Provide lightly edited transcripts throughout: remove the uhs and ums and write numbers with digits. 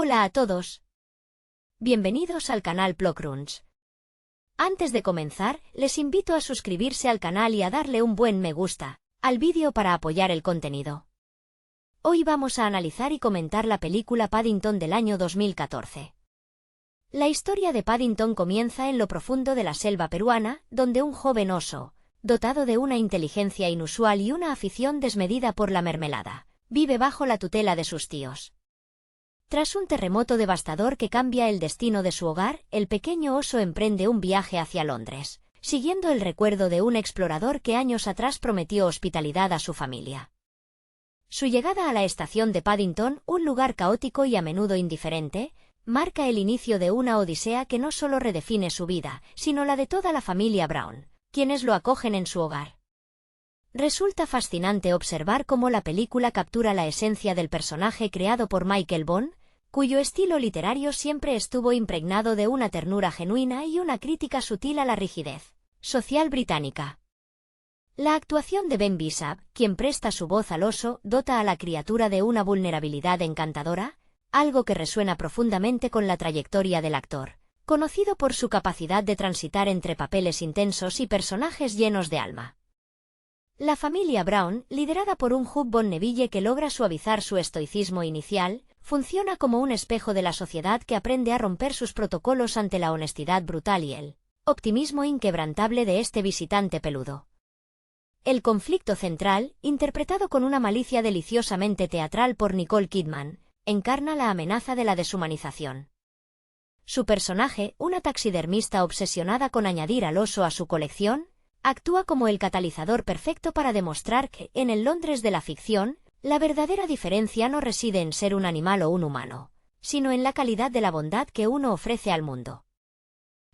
Hola a todos. Bienvenidos al canal Plockruns. Antes de comenzar, les invito a suscribirse al canal y a darle un buen me gusta al vídeo para apoyar el contenido. Hoy vamos a analizar y comentar la película Paddington del año 2014. La historia de Paddington comienza en lo profundo de la selva peruana, donde un joven oso, dotado de una inteligencia inusual y una afición desmedida por la mermelada, vive bajo la tutela de sus tíos. Tras un terremoto devastador que cambia el destino de su hogar, el pequeño oso emprende un viaje hacia Londres, siguiendo el recuerdo de un explorador que años atrás prometió hospitalidad a su familia. Su llegada a la estación de Paddington, un lugar caótico y a menudo indiferente, marca el inicio de una odisea que no solo redefine su vida, sino la de toda la familia Brown, quienes lo acogen en su hogar. Resulta fascinante observar cómo la película captura la esencia del personaje creado por Michael Bond, cuyo estilo literario siempre estuvo impregnado de una ternura genuina y una crítica sutil a la rigidez social británica. La actuación de Ben Bishop, quien presta su voz al oso, dota a la criatura de una vulnerabilidad encantadora, algo que resuena profundamente con la trayectoria del actor, conocido por su capacidad de transitar entre papeles intensos y personajes llenos de alma. La familia Brown, liderada por un Hugh Bonneville que logra suavizar su estoicismo inicial, funciona como un espejo de la sociedad que aprende a romper sus protocolos ante la honestidad brutal y el optimismo inquebrantable de este visitante peludo. El conflicto central, interpretado con una malicia deliciosamente teatral por Nicole Kidman, encarna la amenaza de la deshumanización. Su personaje, una taxidermista obsesionada con añadir al oso a su colección, actúa como el catalizador perfecto para demostrar que, en el Londres de la ficción, la verdadera diferencia no reside en ser un animal o un humano, sino en la calidad de la bondad que uno ofrece al mundo.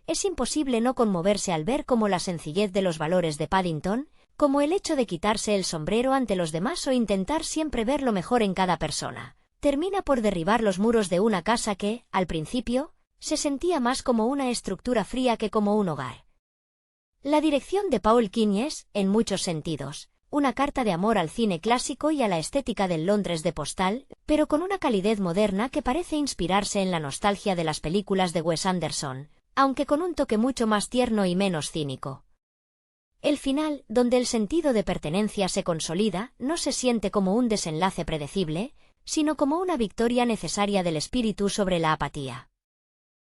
Es imposible no conmoverse al ver cómo la sencillez de los valores de Paddington, como el hecho de quitarse el sombrero ante los demás o intentar siempre ver lo mejor en cada persona, termina por derribar los muros de una casa que, al principio, se sentía más como una estructura fría que como un hogar. La dirección de Paul King es, en muchos sentidos, una carta de amor al cine clásico y a la estética del Londres de postal, pero con una calidez moderna que parece inspirarse en la nostalgia de las películas de Wes Anderson, aunque con un toque mucho más tierno y menos cínico. El final, donde el sentido de pertenencia se consolida, no se siente como un desenlace predecible, sino como una victoria necesaria del espíritu sobre la apatía.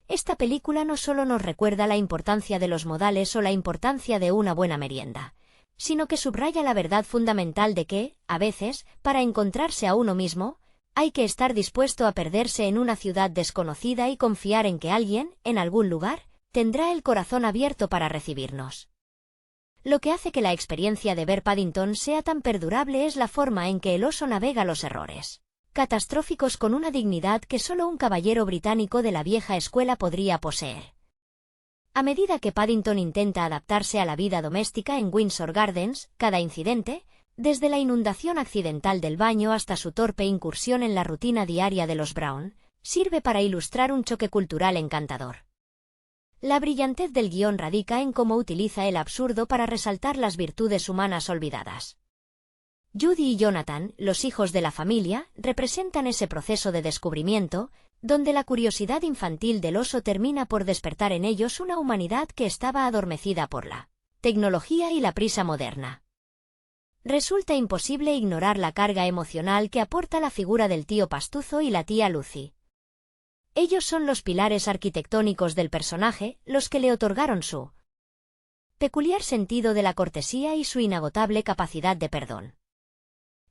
Esta película no solo nos recuerda la importancia de los modales o la importancia de una buena merienda, sino que subraya la verdad fundamental de que, a veces, para encontrarse a uno mismo, hay que estar dispuesto a perderse en una ciudad desconocida y confiar en que alguien, en algún lugar, tendrá el corazón abierto para recibirnos. Lo que hace que la experiencia de ver Paddington sea tan perdurable es la forma en que el oso navega los errores catastróficos con una dignidad que solo un caballero británico de la vieja escuela podría poseer. A medida que Paddington intenta adaptarse a la vida doméstica en Windsor Gardens, cada incidente, desde la inundación accidental del baño hasta su torpe incursión en la rutina diaria de los Brown, sirve para ilustrar un choque cultural encantador. La brillantez del guión radica en cómo utiliza el absurdo para resaltar las virtudes humanas olvidadas. Judy y Jonathan, los hijos de la familia, representan ese proceso de descubrimiento, donde la curiosidad infantil del oso termina por despertar en ellos una humanidad que estaba adormecida por la tecnología y la prisa moderna. Resulta imposible ignorar la carga emocional que aporta la figura del tío Pastuzo y la tía Lucy. Ellos son los pilares arquitectónicos del personaje, los que le otorgaron su peculiar sentido de la cortesía y su inagotable capacidad de perdón.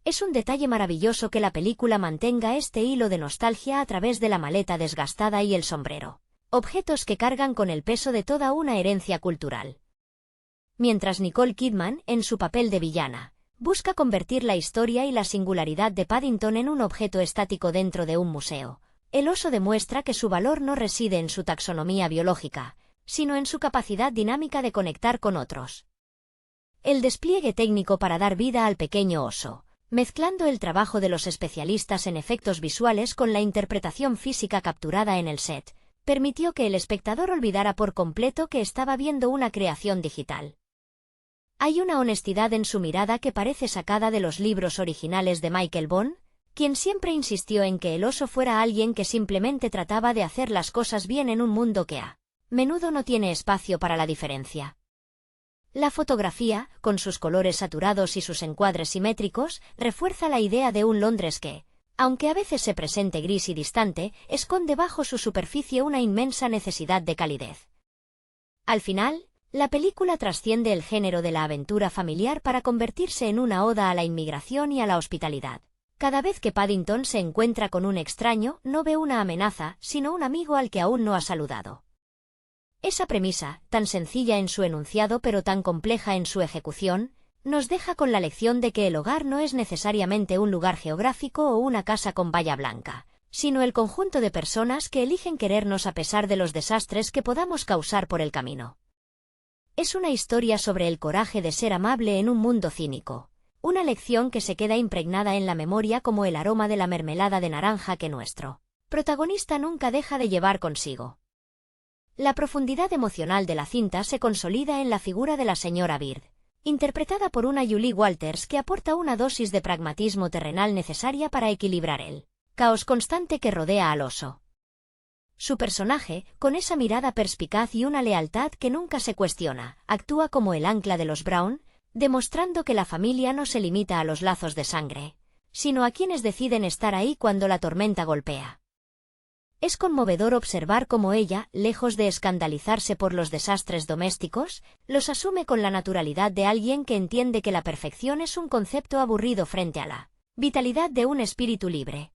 Es un detalle maravilloso que la película mantenga este hilo de nostalgia a través de la maleta desgastada y el sombrero, objetos que cargan con el peso de toda una herencia cultural. Mientras Nicole Kidman, en su papel de villana, busca convertir la historia y la singularidad de Paddington en un objeto estático dentro de un museo, el oso demuestra que su valor no reside en su taxonomía biológica, sino en su capacidad dinámica de conectar con otros. El despliegue técnico para dar vida al pequeño oso, mezclando el trabajo de los especialistas en efectos visuales con la interpretación física capturada en el set, permitió que el espectador olvidara por completo que estaba viendo una creación digital. Hay una honestidad en su mirada que parece sacada de los libros originales de Michael Bond, quien siempre insistió en que el oso fuera alguien que simplemente trataba de hacer las cosas bien en un mundo que a menudo no tiene espacio para la diferencia. La fotografía, con sus colores saturados y sus encuadres simétricos, refuerza la idea de un Londres que, aunque a veces se presente gris y distante, esconde bajo su superficie una inmensa necesidad de calidez. Al final, la película trasciende el género de la aventura familiar para convertirse en una oda a la inmigración y a la hospitalidad. Cada vez que Paddington se encuentra con un extraño, no ve una amenaza, sino un amigo al que aún no ha saludado. Esa premisa, tan sencilla en su enunciado pero tan compleja en su ejecución, nos deja con la lección de que el hogar no es necesariamente un lugar geográfico o una casa con valla blanca, sino el conjunto de personas que eligen querernos a pesar de los desastres que podamos causar por el camino. Es una historia sobre el coraje de ser amable en un mundo cínico, una lección que se queda impregnada en la memoria como el aroma de la mermelada de naranja que nuestro protagonista nunca deja de llevar consigo. La profundidad emocional de la cinta se consolida en la figura de la señora Bird, interpretada por una Julie Walters que aporta una dosis de pragmatismo terrenal necesaria para equilibrar el caos constante que rodea al oso. Su personaje, con esa mirada perspicaz y una lealtad que nunca se cuestiona, actúa como el ancla de los Brown, demostrando que la familia no se limita a los lazos de sangre, sino a quienes deciden estar ahí cuando la tormenta golpea. Es conmovedor observar cómo ella, lejos de escandalizarse por los desastres domésticos, los asume con la naturalidad de alguien que entiende que la perfección es un concepto aburrido frente a la vitalidad de un espíritu libre.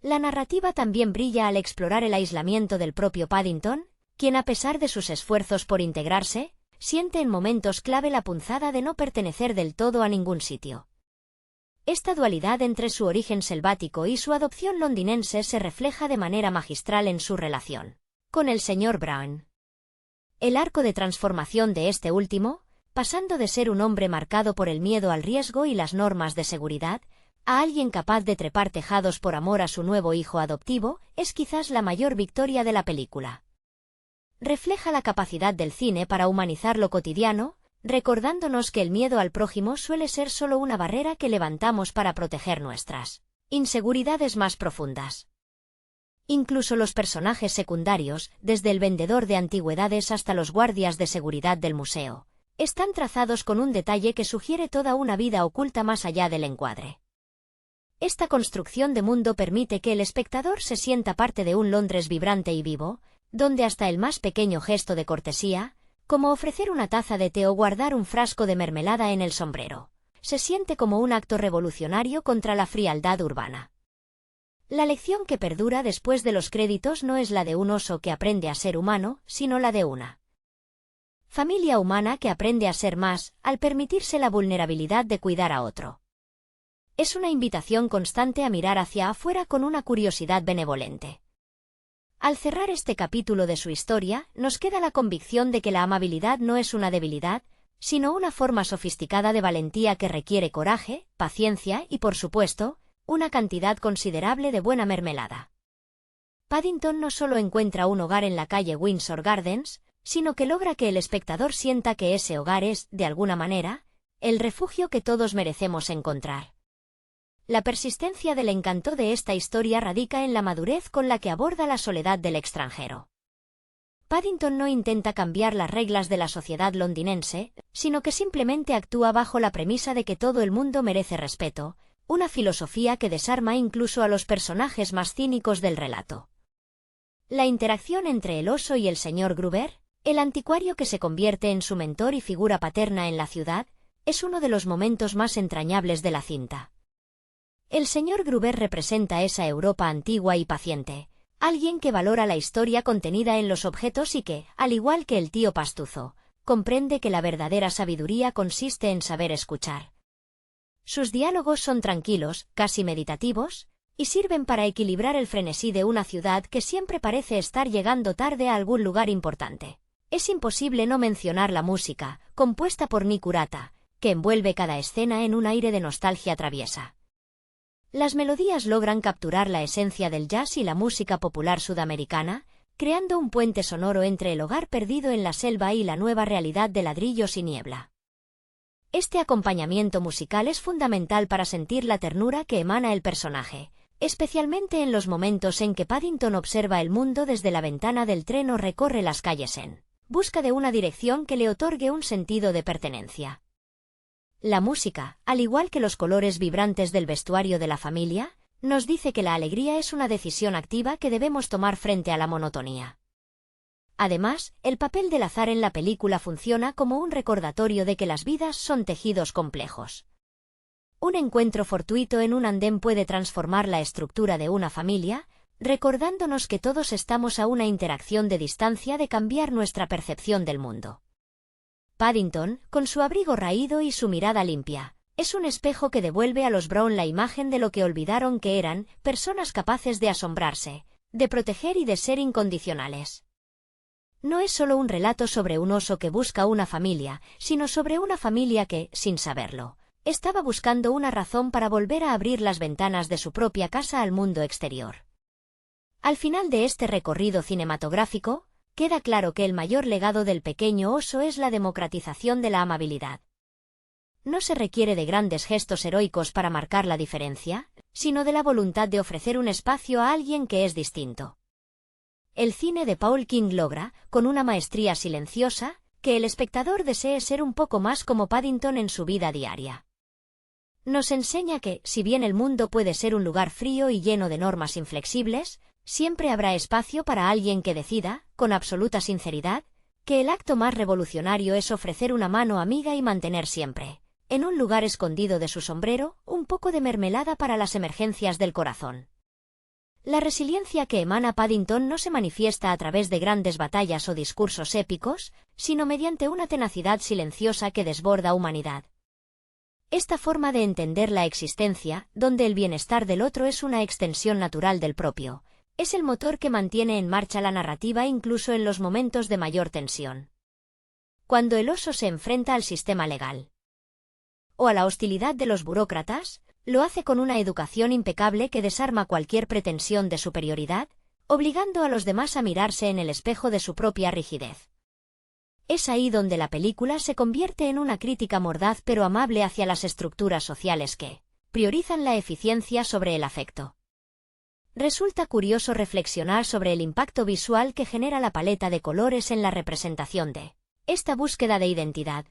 La narrativa también brilla al explorar el aislamiento del propio Paddington, quien a pesar de sus esfuerzos por integrarse, siente en momentos clave la punzada de no pertenecer del todo a ningún sitio. Esta dualidad entre su origen selvático y su adopción londinense se refleja de manera magistral en su relación con el señor Brown. El arco de transformación de este último, pasando de ser un hombre marcado por el miedo al riesgo y las normas de seguridad, a alguien capaz de trepar tejados por amor a su nuevo hijo adoptivo, es quizás la mayor victoria de la película. Refleja la capacidad del cine para humanizar lo cotidiano, recordándonos que el miedo al prójimo suele ser solo una barrera que levantamos para proteger nuestras inseguridades más profundas. Incluso los personajes secundarios, desde el vendedor de antigüedades hasta los guardias de seguridad del museo, están trazados con un detalle que sugiere toda una vida oculta más allá del encuadre. Esta construcción de mundo permite que el espectador se sienta parte de un Londres vibrante y vivo, donde hasta el más pequeño gesto de cortesía, como ofrecer una taza de té o guardar un frasco de mermelada en el sombrero, se siente como un acto revolucionario contra la frialdad urbana. La lección que perdura después de los créditos no es la de un oso que aprende a ser humano, sino la de una familia humana que aprende a ser más, al permitirse la vulnerabilidad de cuidar a otro. Es una invitación constante a mirar hacia afuera con una curiosidad benevolente. Al cerrar este capítulo de su historia, nos queda la convicción de que la amabilidad no es una debilidad, sino una forma sofisticada de valentía que requiere coraje, paciencia y, por supuesto, una cantidad considerable de buena mermelada. Paddington no solo encuentra un hogar en la calle Windsor Gardens, sino que logra que el espectador sienta que ese hogar es, de alguna manera, el refugio que todos merecemos encontrar. La persistencia del encanto de esta historia radica en la madurez con la que aborda la soledad del extranjero. Paddington no intenta cambiar las reglas de la sociedad londinense, sino que simplemente actúa bajo la premisa de que todo el mundo merece respeto, una filosofía que desarma incluso a los personajes más cínicos del relato. La interacción entre el oso y el señor Gruber, el anticuario que se convierte en su mentor y figura paterna en la ciudad, es uno de los momentos más entrañables de la cinta. El señor Gruber representa esa Europa antigua y paciente, alguien que valora la historia contenida en los objetos y que, al igual que el tío Pastuzo, comprende que la verdadera sabiduría consiste en saber escuchar. Sus diálogos son tranquilos, casi meditativos, y sirven para equilibrar el frenesí de una ciudad que siempre parece estar llegando tarde a algún lugar importante. Es imposible no mencionar la música, compuesta por Nick Urata, que envuelve cada escena en un aire de nostalgia traviesa. Las melodías logran capturar la esencia del jazz y la música popular sudamericana, creando un puente sonoro entre el hogar perdido en la selva y la nueva realidad de ladrillos y niebla. Este acompañamiento musical es fundamental para sentir la ternura que emana el personaje, especialmente en los momentos en que Paddington observa el mundo desde la ventana del tren o recorre las calles en busca de una dirección que le otorgue un sentido de pertenencia. La música, al igual que los colores vibrantes del vestuario de la familia, nos dice que la alegría es una decisión activa que debemos tomar frente a la monotonía. Además, el papel del azar en la película funciona como un recordatorio de que las vidas son tejidos complejos. Un encuentro fortuito en un andén puede transformar la estructura de una familia, recordándonos que todos estamos a una interacción de distancia de cambiar nuestra percepción del mundo. Paddington, con su abrigo raído y su mirada limpia, es un espejo que devuelve a los Brown la imagen de lo que olvidaron que eran, personas capaces de asombrarse, de proteger y de ser incondicionales. No es solo un relato sobre un oso que busca una familia, sino sobre una familia que, sin saberlo, estaba buscando una razón para volver a abrir las ventanas de su propia casa al mundo exterior. Al final de este recorrido cinematográfico, queda claro que el mayor legado del pequeño oso es la democratización de la amabilidad. No se requiere de grandes gestos heroicos para marcar la diferencia, sino de la voluntad de ofrecer un espacio a alguien que es distinto. El cine de Paul King logra, con una maestría silenciosa, que el espectador desee ser un poco más como Paddington en su vida diaria. Nos enseña que, si bien el mundo puede ser un lugar frío y lleno de normas inflexibles, siempre habrá espacio para alguien que decida, con absoluta sinceridad, que el acto más revolucionario es ofrecer una mano amiga y mantener siempre, en un lugar escondido de su sombrero, un poco de mermelada para las emergencias del corazón. La resiliencia que emana Paddington no se manifiesta a través de grandes batallas o discursos épicos, sino mediante una tenacidad silenciosa que desborda humanidad. Esta forma de entender la existencia, donde el bienestar del otro es una extensión natural del propio, es el motor que mantiene en marcha la narrativa incluso en los momentos de mayor tensión. Cuando el oso se enfrenta al sistema legal o a la hostilidad de los burócratas, lo hace con una educación impecable que desarma cualquier pretensión de superioridad, obligando a los demás a mirarse en el espejo de su propia rigidez. Es ahí donde la película se convierte en una crítica mordaz pero amable hacia las estructuras sociales que priorizan la eficiencia sobre el afecto. Resulta curioso reflexionar sobre el impacto visual que genera la paleta de colores en la representación de esta búsqueda de identidad.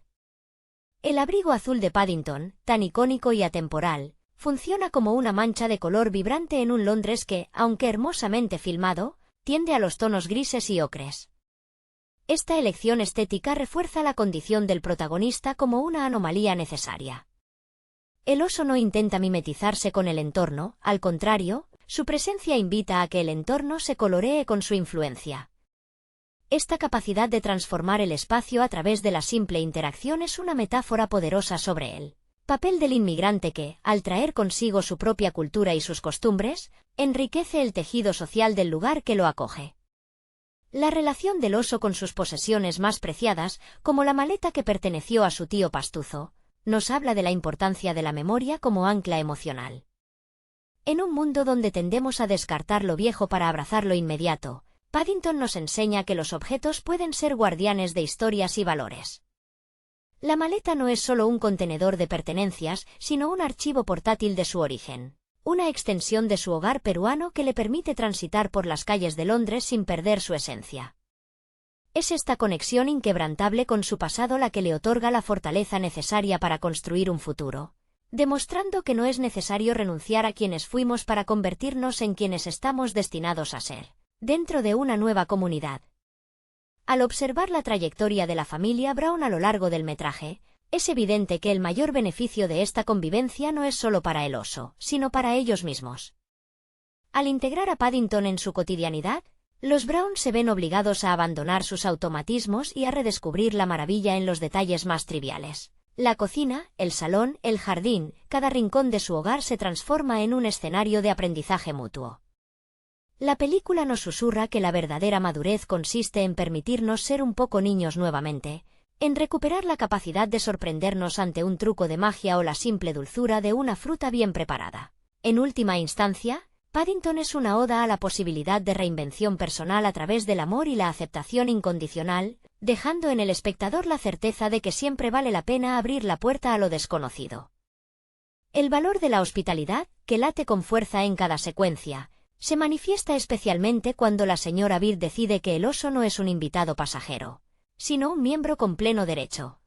El abrigo azul de Paddington, tan icónico y atemporal, funciona como una mancha de color vibrante en un Londres que, aunque hermosamente filmado, tiende a los tonos grises y ocres. Esta elección estética refuerza la condición del protagonista como una anomalía necesaria. El oso no intenta mimetizarse con el entorno, al contrario, su presencia invita a que el entorno se coloree con su influencia. Esta capacidad de transformar el espacio a través de la simple interacción es una metáfora poderosa sobre él. Papel del inmigrante que, al traer consigo su propia cultura y sus costumbres, enriquece el tejido social del lugar que lo acoge. La relación del oso con sus posesiones más preciadas, como la maleta que perteneció a su tío Pastuzo, nos habla de la importancia de la memoria como ancla emocional. En un mundo donde tendemos a descartar lo viejo para abrazar lo inmediato, Paddington nos enseña que los objetos pueden ser guardianes de historias y valores. La maleta no es solo un contenedor de pertenencias, sino un archivo portátil de su origen, una extensión de su hogar peruano que le permite transitar por las calles de Londres sin perder su esencia. Es esta conexión inquebrantable con su pasado la que le otorga la fortaleza necesaria para construir un futuro, demostrando que no es necesario renunciar a quienes fuimos para convertirnos en quienes estamos destinados a ser, dentro de una nueva comunidad. Al observar la trayectoria de la familia Brown a lo largo del metraje, es evidente que el mayor beneficio de esta convivencia no es solo para el oso, sino para ellos mismos. Al integrar a Paddington en su cotidianidad, los Brown se ven obligados a abandonar sus automatismos y a redescubrir la maravilla en los detalles más triviales. La cocina, el salón, el jardín, cada rincón de su hogar se transforma en un escenario de aprendizaje mutuo. La película nos susurra que la verdadera madurez consiste en permitirnos ser un poco niños nuevamente, en recuperar la capacidad de sorprendernos ante un truco de magia o la simple dulzura de una fruta bien preparada. En última instancia, Paddington es una oda a la posibilidad de reinvención personal a través del amor y la aceptación incondicional, dejando en el espectador la certeza de que siempre vale la pena abrir la puerta a lo desconocido. El valor de la hospitalidad, que late con fuerza en cada secuencia, se manifiesta especialmente cuando la señora Bird decide que el oso no es un invitado pasajero, sino un miembro con pleno derecho.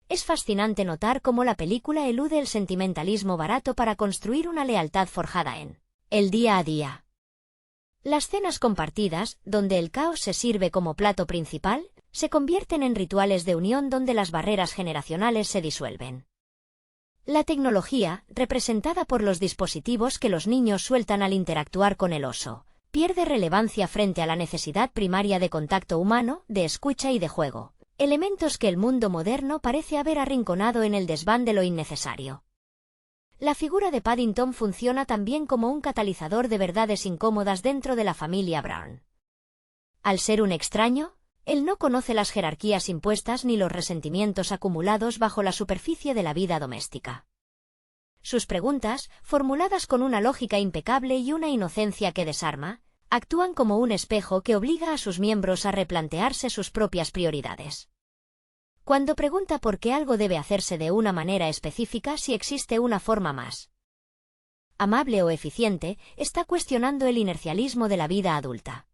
Es fascinante notar cómo la película elude el sentimentalismo barato para construir una lealtad forjada en el día a día. Las cenas compartidas, donde el caos se sirve como plato principal, se convierten en rituales de unión donde las barreras generacionales se disuelven. La tecnología, representada por los dispositivos que los niños sueltan al interactuar con el oso, pierde relevancia frente a la necesidad primaria de contacto humano, de escucha y de juego, elementos que el mundo moderno parece haber arrinconado en el desván de lo innecesario. La figura de Paddington funciona también como un catalizador de verdades incómodas dentro de la familia Brown. Al ser un extraño, él no conoce las jerarquías impuestas ni los resentimientos acumulados bajo la superficie de la vida doméstica. Sus preguntas, formuladas con una lógica impecable y una inocencia que desarma, actúan como un espejo que obliga a sus miembros a replantearse sus propias prioridades. Cuando pregunta por qué algo debe hacerse de una manera específica si existe una forma más amable o eficiente, está cuestionando el inercialismo de la vida adulta.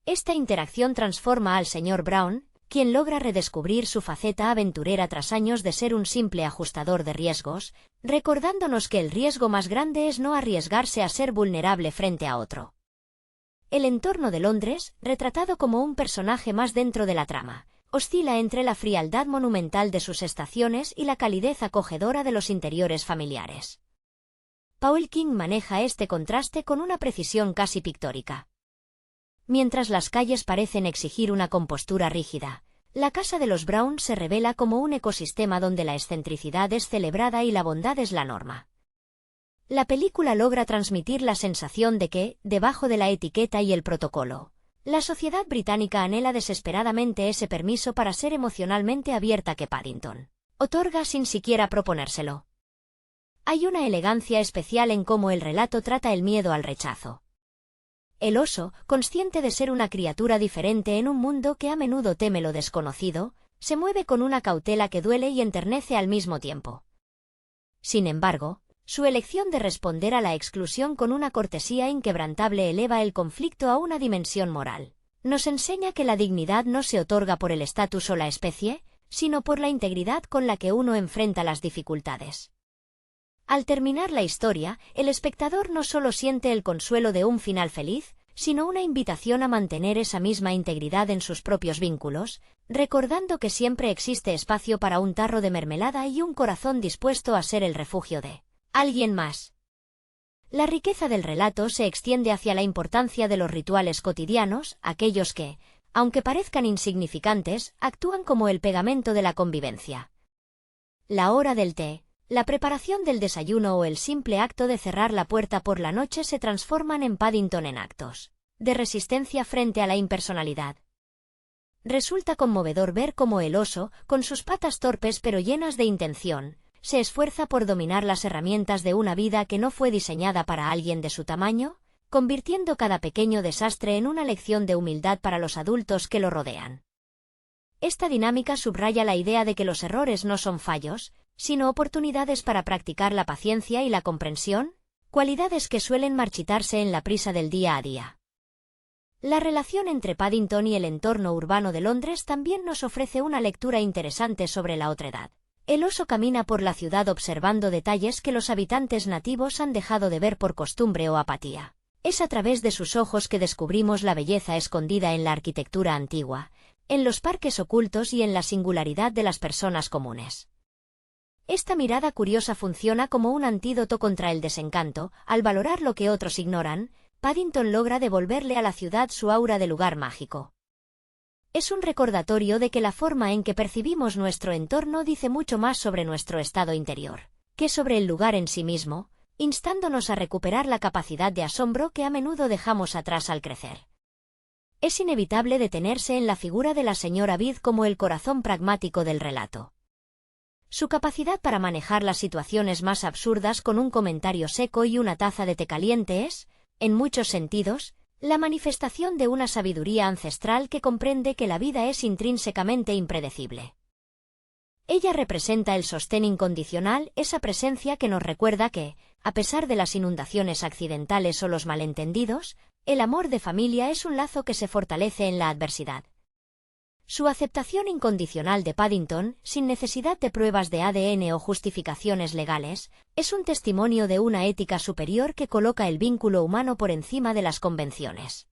Esta interacción transforma al señor Brown, quien logra redescubrir su faceta aventurera tras años de ser un simple ajustador de riesgos, recordándonos que el riesgo más grande es no arriesgarse a ser vulnerable frente a otro. El entorno de Londres, retratado como un personaje más dentro de la trama, oscila entre la frialdad monumental de sus estaciones y la calidez acogedora de los interiores familiares. Paul King maneja este contraste con una precisión casi pictórica. Mientras las calles parecen exigir una compostura rígida, la casa de los Brown se revela como un ecosistema donde la excentricidad es celebrada y la bondad es la norma. La película logra transmitir la sensación de que, debajo de la etiqueta y el protocolo, la sociedad británica anhela desesperadamente ese permiso para ser emocionalmente abierta que Paddington otorga sin siquiera proponérselo. Hay una elegancia especial en cómo el relato trata el miedo al rechazo. El oso, consciente de ser una criatura diferente en un mundo que a menudo teme lo desconocido, se mueve con una cautela que duele y enternece al mismo tiempo. Sin embargo, su elección de responder a la exclusión con una cortesía inquebrantable eleva el conflicto a una dimensión moral. Nos enseña que la dignidad no se otorga por el estatus o la especie, sino por la integridad con la que uno enfrenta las dificultades. Al terminar la historia, el espectador no solo siente el consuelo de un final feliz, sino una invitación a mantener esa misma integridad en sus propios vínculos, recordando que siempre existe espacio para un tarro de mermelada y un corazón dispuesto a ser el refugio de alguien más. La riqueza del relato se extiende hacia la importancia de los rituales cotidianos, aquellos que, aunque parezcan insignificantes, actúan como el pegamento de la convivencia. La hora del té, la preparación del desayuno o el simple acto de cerrar la puerta por la noche se transforman en Paddington en actos de resistencia frente a la impersonalidad. Resulta conmovedor ver cómo el oso, con sus patas torpes pero llenas de intención, se esfuerza por dominar las herramientas de una vida que no fue diseñada para alguien de su tamaño, convirtiendo cada pequeño desastre en una lección de humildad para los adultos que lo rodean. Esta dinámica subraya la idea de que los errores no son fallos, sino oportunidades para practicar la paciencia y la comprensión, cualidades que suelen marchitarse en la prisa del día a día. La relación entre Paddington y el entorno urbano de Londres también nos ofrece una lectura interesante sobre la otredad. El oso camina por la ciudad observando detalles que los habitantes nativos han dejado de ver por costumbre o apatía. Es a través de sus ojos que descubrimos la belleza escondida en la arquitectura antigua, en los parques ocultos y en la singularidad de las personas comunes. Esta mirada curiosa funciona como un antídoto contra el desencanto. Al valorar lo que otros ignoran, Paddington logra devolverle a la ciudad su aura de lugar mágico. Es un recordatorio de que la forma en que percibimos nuestro entorno dice mucho más sobre nuestro estado interior que sobre el lugar en sí mismo, instándonos a recuperar la capacidad de asombro que a menudo dejamos atrás al crecer. Es inevitable detenerse en la figura de la señora Bird como el corazón pragmático del relato. Su capacidad para manejar las situaciones más absurdas con un comentario seco y una taza de té caliente es, en muchos sentidos, la manifestación de una sabiduría ancestral que comprende que la vida es intrínsecamente impredecible. Ella representa el sostén incondicional, esa presencia que nos recuerda que, a pesar de las inundaciones accidentales o los malentendidos, el amor de familia es un lazo que se fortalece en la adversidad. Su aceptación incondicional de Paddington, sin necesidad de pruebas de ADN o justificaciones legales, es un testimonio de una ética superior que coloca el vínculo humano por encima de las convenciones.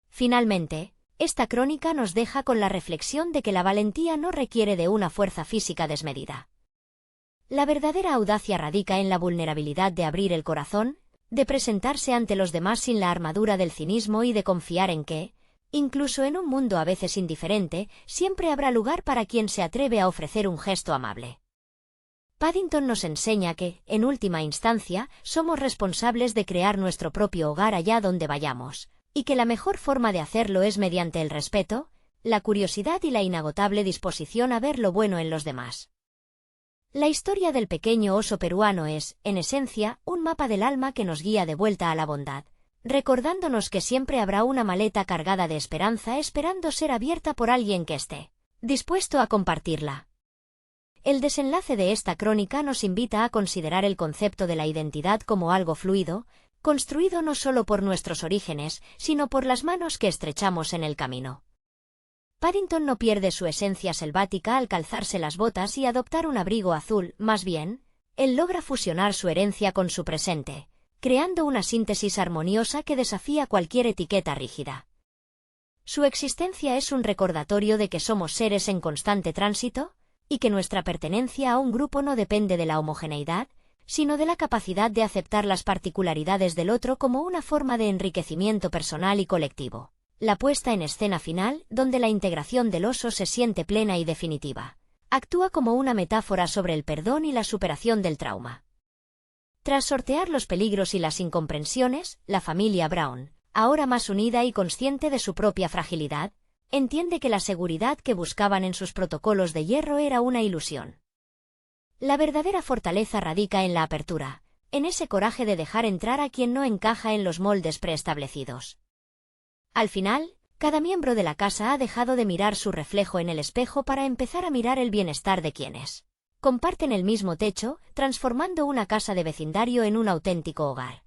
Finalmente, esta crónica nos deja con la reflexión de que la valentía no requiere de una fuerza física desmedida. La verdadera audacia radica en la vulnerabilidad de abrir el corazón, de presentarse ante los demás sin la armadura del cinismo y de confiar en que, incluso en un mundo a veces indiferente, siempre habrá lugar para quien se atreve a ofrecer un gesto amable. Paddington nos enseña que, en última instancia, somos responsables de crear nuestro propio hogar allá donde vayamos, y que la mejor forma de hacerlo es mediante el respeto, la curiosidad y la inagotable disposición a ver lo bueno en los demás. La historia del pequeño oso peruano es, en esencia, un mapa del alma que nos guía de vuelta a la bondad, recordándonos que siempre habrá una maleta cargada de esperanza esperando ser abierta por alguien que esté dispuesto a compartirla. El desenlace de esta crónica nos invita a considerar el concepto de la identidad como algo fluido, construido no solo por nuestros orígenes, sino por las manos que estrechamos en el camino. Paddington no pierde su esencia selvática al calzarse las botas y adoptar un abrigo azul, más bien, él logra fusionar su herencia con su presente, creando una síntesis armoniosa que desafía cualquier etiqueta rígida. Su existencia es un recordatorio de que somos seres en constante tránsito, y que nuestra pertenencia a un grupo no depende de la homogeneidad, sino de la capacidad de aceptar las particularidades del otro como una forma de enriquecimiento personal y colectivo. La puesta en escena final, donde la integración del oso se siente plena y definitiva, actúa como una metáfora sobre el perdón y la superación del trauma. Tras sortear los peligros y las incomprensiones, la familia Brown, ahora más unida y consciente de su propia fragilidad, entiende que la seguridad que buscaban en sus protocolos de hierro era una ilusión. La verdadera fortaleza radica en la apertura, en ese coraje de dejar entrar a quien no encaja en los moldes preestablecidos. Al final, cada miembro de la casa ha dejado de mirar su reflejo en el espejo para empezar a mirar el bienestar de quienes comparten el mismo techo, transformando una casa de vecindario en un auténtico hogar.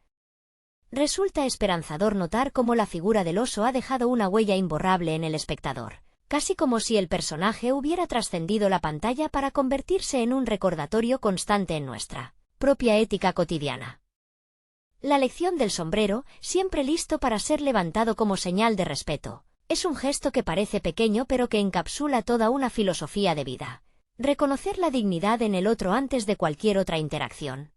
Resulta esperanzador notar cómo la figura del oso ha dejado una huella imborrable en el espectador, casi como si el personaje hubiera trascendido la pantalla para convertirse en un recordatorio constante en nuestra propia ética cotidiana. La lección del sombrero, siempre listo para ser levantado como señal de respeto, es un gesto que parece pequeño pero que encapsula toda una filosofía de vida. Reconocer la dignidad en el otro antes de cualquier otra interacción.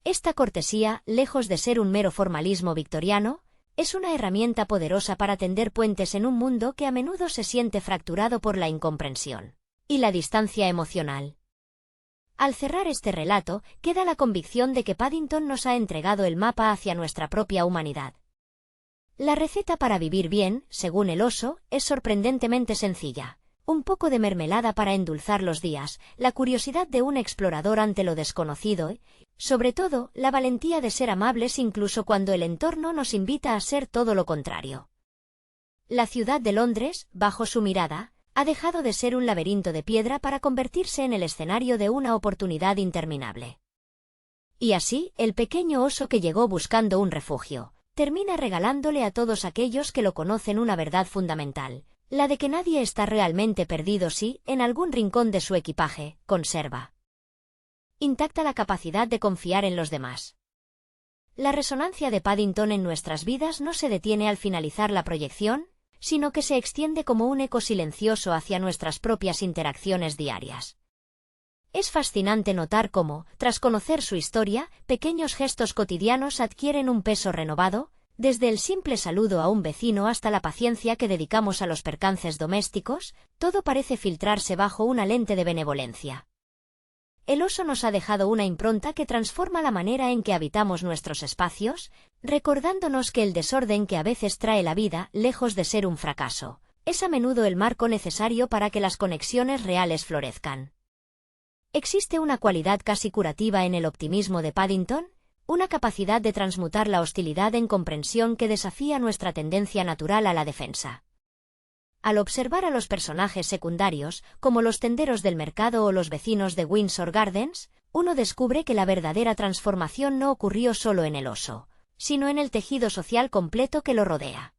Esta cortesía, lejos de ser un mero formalismo victoriano, es una herramienta poderosa para tender puentes en un mundo que a menudo se siente fracturado por la incomprensión y la distancia emocional. Al cerrar este relato, queda la convicción de que Paddington nos ha entregado el mapa hacia nuestra propia humanidad. La receta para vivir bien, según el oso, es sorprendentemente sencilla. Un poco de mermelada para endulzar los días, la curiosidad de un explorador ante lo desconocido y, sobre todo, la valentía de ser amables incluso cuando el entorno nos invita a ser todo lo contrario. La ciudad de Londres, bajo su mirada, ha dejado de ser un laberinto de piedra para convertirse en el escenario de una oportunidad interminable. Y así, el pequeño oso que llegó buscando un refugio, termina regalándole a todos aquellos que lo conocen una verdad fundamental. La de que nadie está realmente perdido si, en algún rincón de su equipaje, conserva intacta la capacidad de confiar en los demás. La resonancia de Paddington en nuestras vidas no se detiene al finalizar la proyección, sino que se extiende como un eco silencioso hacia nuestras propias interacciones diarias. Es fascinante notar cómo, tras conocer su historia, pequeños gestos cotidianos adquieren un peso renovado, desde el simple saludo a un vecino hasta la paciencia que dedicamos a los percances domésticos, todo parece filtrarse bajo una lente de benevolencia. El oso nos ha dejado una impronta que transforma la manera en que habitamos nuestros espacios, recordándonos que el desorden que a veces trae la vida, lejos de ser un fracaso, es a menudo el marco necesario para que las conexiones reales florezcan. ¿Existe una cualidad casi curativa en el optimismo de Paddington? Una capacidad de transmutar la hostilidad en comprensión que desafía nuestra tendencia natural a la defensa. Al observar a los personajes secundarios, como los tenderos del mercado o los vecinos de Windsor Gardens, uno descubre que la verdadera transformación no ocurrió solo en el oso, sino en el tejido social completo que lo rodea.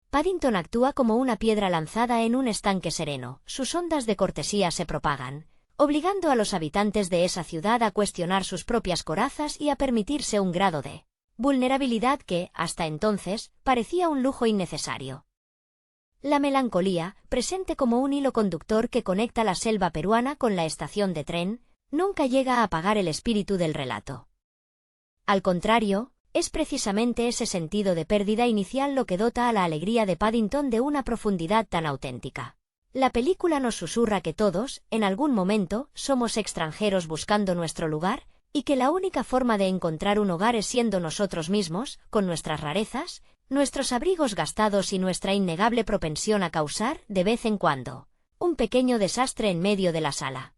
Paddington actúa como una piedra lanzada en un estanque sereno, sus ondas de cortesía se propagan, obligando a los habitantes de esa ciudad a cuestionar sus propias corazas y a permitirse un grado de vulnerabilidad que, hasta entonces, parecía un lujo innecesario. La melancolía, presente como un hilo conductor que conecta la selva peruana con la estación de tren, nunca llega a apagar el espíritu del relato. Al contrario, es precisamente ese sentido de pérdida inicial lo que dota a la alegría de Paddington de una profundidad tan auténtica. La película nos susurra que todos, en algún momento, somos extranjeros buscando nuestro lugar, y que la única forma de encontrar un hogar es siendo nosotros mismos, con nuestras rarezas, nuestros abrigos gastados y nuestra innegable propensión a causar, de vez en cuando, un pequeño desastre en medio de la sala.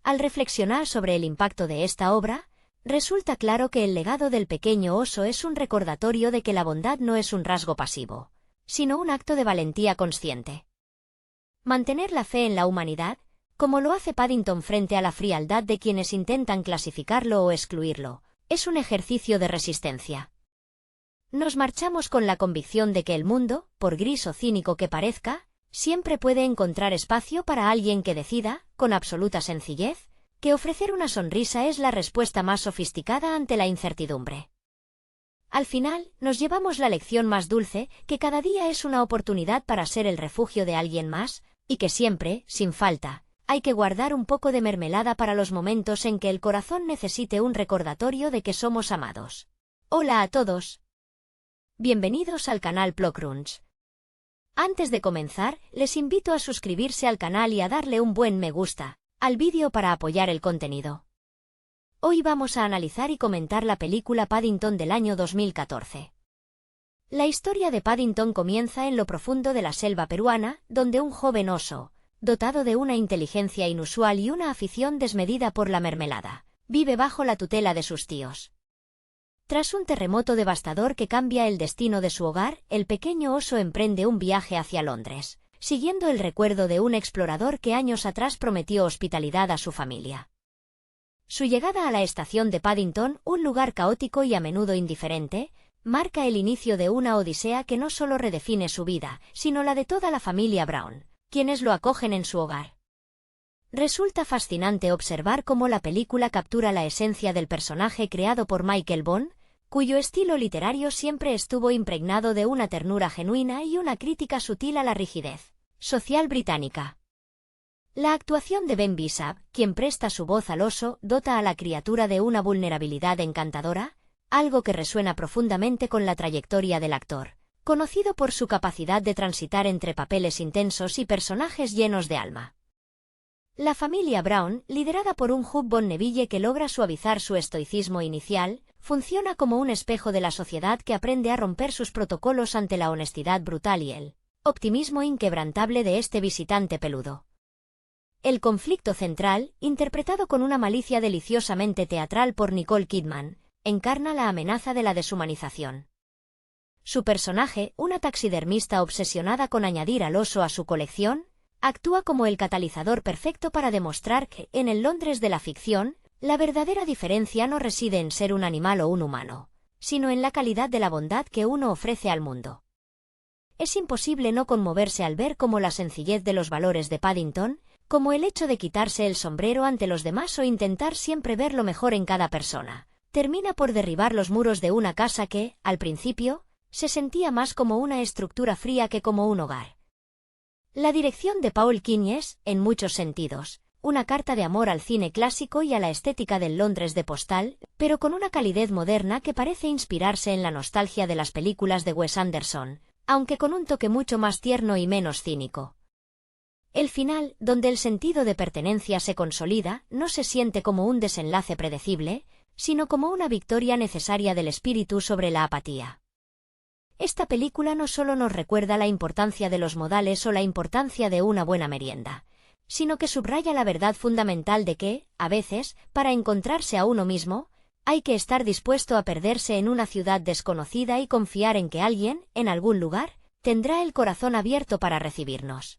Al reflexionar sobre el impacto de esta obra, resulta claro que el legado del pequeño oso es un recordatorio de que la bondad no es un rasgo pasivo, sino un acto de valentía consciente. Mantener la fe en la humanidad, como lo hace Paddington frente a la frialdad de quienes intentan clasificarlo o excluirlo, es un ejercicio de resistencia. Nos marchamos con la convicción de que el mundo, por gris o cínico que parezca, siempre puede encontrar espacio para alguien que decida, con absoluta sencillez, que ofrecer una sonrisa es la respuesta más sofisticada ante la incertidumbre. Al final, nos llevamos la lección más dulce, que cada día es una oportunidad para ser el refugio de alguien más, y que siempre, sin falta, hay que guardar un poco de mermelada para los momentos en que el corazón necesite un recordatorio de que somos amados. Hola a todos. Bienvenidos al canal Plocrunch. Antes de comenzar, les invito a suscribirse al canal y a darle un buen me gusta al vídeo para apoyar el contenido. Hoy vamos a analizar y comentar la película Paddington del año 2014. La historia de Paddington comienza en lo profundo de la selva peruana, donde un joven oso, dotado de una inteligencia inusual y una afición desmedida por la mermelada, vive bajo la tutela de sus tíos. Tras un terremoto devastador que cambia el destino de su hogar, el pequeño oso emprende un viaje hacia Londres, siguiendo el recuerdo de un explorador que años atrás prometió hospitalidad a su familia. Su llegada a la estación de Paddington, un lugar caótico y a menudo indiferente, marca el inicio de una odisea que no solo redefine su vida, sino la de toda la familia Brown, quienes lo acogen en su hogar. Resulta fascinante observar cómo la película captura la esencia del personaje creado por Michael Bond, cuyo estilo literario siempre estuvo impregnado de una ternura genuina y una crítica sutil a la rigidez social británica. La actuación de Ben Bishop, quien presta su voz al oso, dota a la criatura de una vulnerabilidad encantadora, algo que resuena profundamente con la trayectoria del actor, conocido por su capacidad de transitar entre papeles intensos y personajes llenos de alma. La familia Brown, liderada por un Hugh Bonneville que logra suavizar su estoicismo inicial, funciona como un espejo de la sociedad que aprende a romper sus protocolos ante la honestidad brutal y el optimismo inquebrantable de este visitante peludo. El conflicto central, interpretado con una malicia deliciosamente teatral por Nicole Kidman, encarna la amenaza de la deshumanización. Su personaje, una taxidermista obsesionada con añadir al oso a su colección, actúa como el catalizador perfecto para demostrar que, en el Londres de la ficción, la verdadera diferencia no reside en ser un animal o un humano, sino en la calidad de la bondad que uno ofrece al mundo. Es imposible no conmoverse al ver cómo la sencillez de los valores de Paddington, como el hecho de quitarse el sombrero ante los demás o intentar siempre ver lo mejor en cada persona, termina por derribar los muros de una casa que, al principio, se sentía más como una estructura fría que como un hogar. La dirección de Paul King es, en muchos sentidos, una carta de amor al cine clásico y a la estética del Londres de postal, pero con una calidez moderna que parece inspirarse en la nostalgia de las películas de Wes Anderson, aunque con un toque mucho más tierno y menos cínico. El final, donde el sentido de pertenencia se consolida, no se siente como un desenlace predecible, sino como una victoria necesaria del espíritu sobre la apatía. Esta película no solo nos recuerda la importancia de los modales o la importancia de una buena merienda, sino que subraya la verdad fundamental de que, a veces, para encontrarse a uno mismo, hay que estar dispuesto a perderse en una ciudad desconocida y confiar en que alguien, en algún lugar, tendrá el corazón abierto para recibirnos.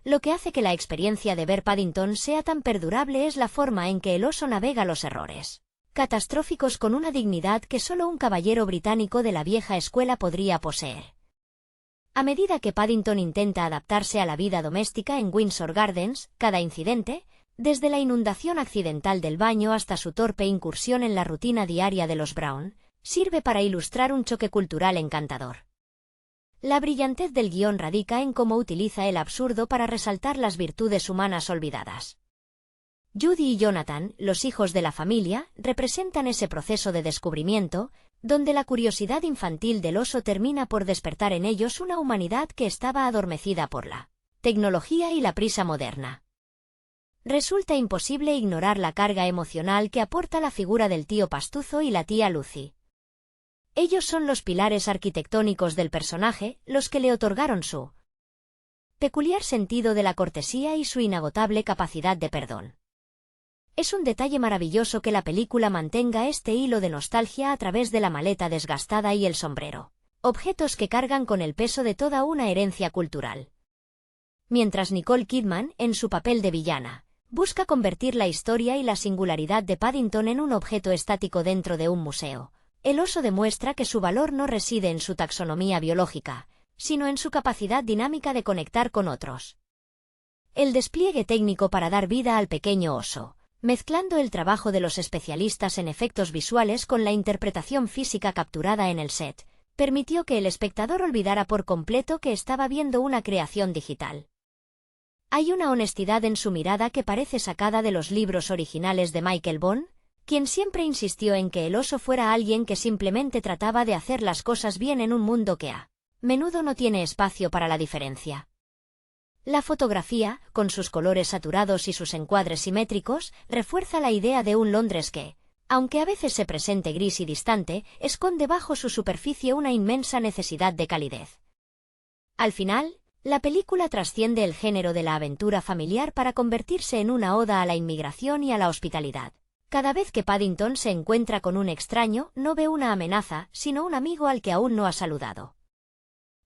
Lo que hace que la experiencia de ver Paddington sea tan perdurable es la forma en que el oso navega los errores catastróficos con una dignidad que solo un caballero británico de la vieja escuela podría poseer. A medida que Paddington intenta adaptarse a la vida doméstica en Windsor Gardens, cada incidente, desde la inundación accidental del baño hasta su torpe incursión en la rutina diaria de los Brown, sirve para ilustrar un choque cultural encantador. La brillantez del guión radica en cómo utiliza el absurdo para resaltar las virtudes humanas olvidadas. Judy y Jonathan, los hijos de la familia, representan ese proceso de descubrimiento, donde la curiosidad infantil del oso termina por despertar en ellos una humanidad que estaba adormecida por la tecnología y la prisa moderna. Resulta imposible ignorar la carga emocional que aporta la figura del tío Pastuzo y la tía Lucy. Ellos son los pilares arquitectónicos del personaje, los que le otorgaron su peculiar sentido de la cortesía y su inagotable capacidad de perdón. Es un detalle maravilloso que la película mantenga este hilo de nostalgia a través de la maleta desgastada y el sombrero, objetos que cargan con el peso de toda una herencia cultural. Mientras Nicole Kidman, en su papel de villana, busca convertir la historia y la singularidad de Paddington en un objeto estático dentro de un museo, el oso demuestra que su valor no reside en su taxonomía biológica, sino en su capacidad dinámica de conectar con otros. El despliegue técnico para dar vida al pequeño oso, mezclando el trabajo de los especialistas en efectos visuales con la interpretación física capturada en el set, permitió que el espectador olvidara por completo que estaba viendo una creación digital. Hay una honestidad en su mirada que parece sacada de los libros originales de Michael Bond, quien siempre insistió en que el oso fuera alguien que simplemente trataba de hacer las cosas bien en un mundo que a menudo no tiene espacio para la diferencia. La fotografía, con sus colores saturados y sus encuadres simétricos, refuerza la idea de un Londres que, aunque a veces se presente gris y distante, esconde bajo su superficie una inmensa necesidad de calidez. Al final, la película trasciende el género de la aventura familiar para convertirse en una oda a la inmigración y a la hospitalidad. Cada vez que Paddington se encuentra con un extraño, no ve una amenaza, sino un amigo al que aún no ha saludado.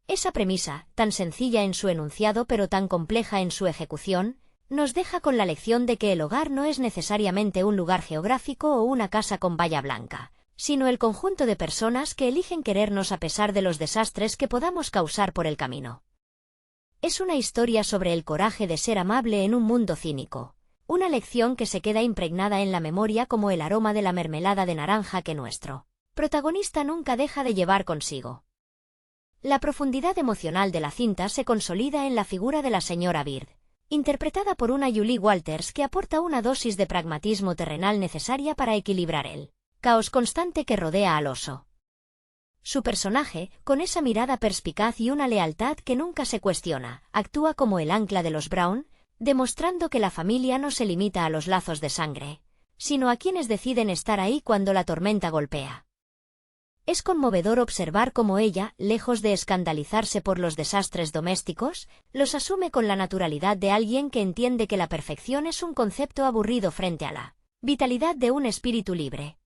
Esa premisa, tan sencilla en su enunciado pero tan compleja en su ejecución, nos deja con la lección de que el hogar no es necesariamente un lugar geográfico o una casa con valla blanca, sino el conjunto de personas que eligen querernos a pesar de los desastres que podamos causar por el camino. Es una historia sobre el coraje de ser amable en un mundo cínico, una lección que se queda impregnada en la memoria como el aroma de la mermelada de naranja que nuestro protagonista nunca deja de llevar consigo. La profundidad emocional de la cinta se consolida en la figura de la señora Bird, interpretada por una Julie Walters que aporta una dosis de pragmatismo terrenal necesaria para equilibrar el caos constante que rodea al oso. Su personaje, con esa mirada perspicaz y una lealtad que nunca se cuestiona, actúa como el ancla de los Brown, demostrando que la familia no se limita a los lazos de sangre, sino a quienes deciden estar ahí cuando la tormenta golpea. Es conmovedor observar cómo ella, lejos de escandalizarse por los desastres domésticos, los asume con la naturalidad de alguien que entiende que la perfección es un concepto aburrido frente a la vitalidad de un espíritu libre.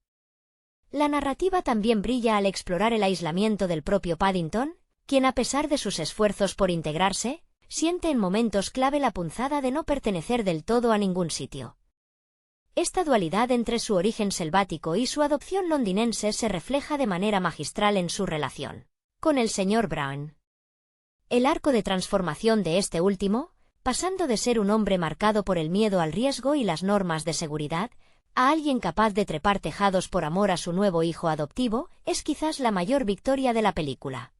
La narrativa también brilla al explorar el aislamiento del propio Paddington, quien a pesar de sus esfuerzos por integrarse, siente en momentos clave la punzada de no pertenecer del todo a ningún sitio. Esta dualidad entre su origen selvático y su adopción londinense se refleja de manera magistral en su relación con el señor Brown. El arco de transformación de este último, pasando de ser un hombre marcado por el miedo al riesgo y las normas de seguridad, a alguien capaz de trepar tejados por amor a su nuevo hijo adoptivo, es quizás la mayor victoria de la película.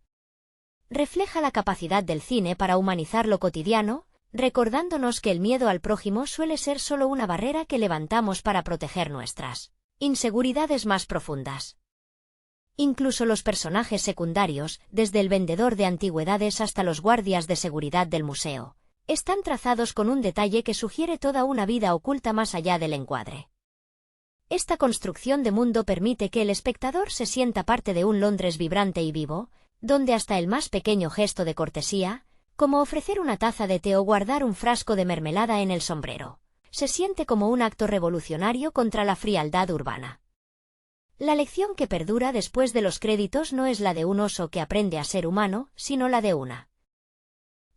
Refleja la capacidad del cine para humanizar lo cotidiano, recordándonos que el miedo al prójimo suele ser solo una barrera que levantamos para proteger nuestras inseguridades más profundas. Incluso los personajes secundarios, desde el vendedor de antigüedades hasta los guardias de seguridad del museo, están trazados con un detalle que sugiere toda una vida oculta más allá del encuadre. Esta construcción de mundo permite que el espectador se sienta parte de un Londres vibrante y vivo, donde hasta el más pequeño gesto de cortesía, como ofrecer una taza de té o guardar un frasco de mermelada en el sombrero. Se siente como un acto revolucionario contra la frialdad urbana. La lección que perdura después de los créditos no es la de un oso que aprende a ser humano, sino la de una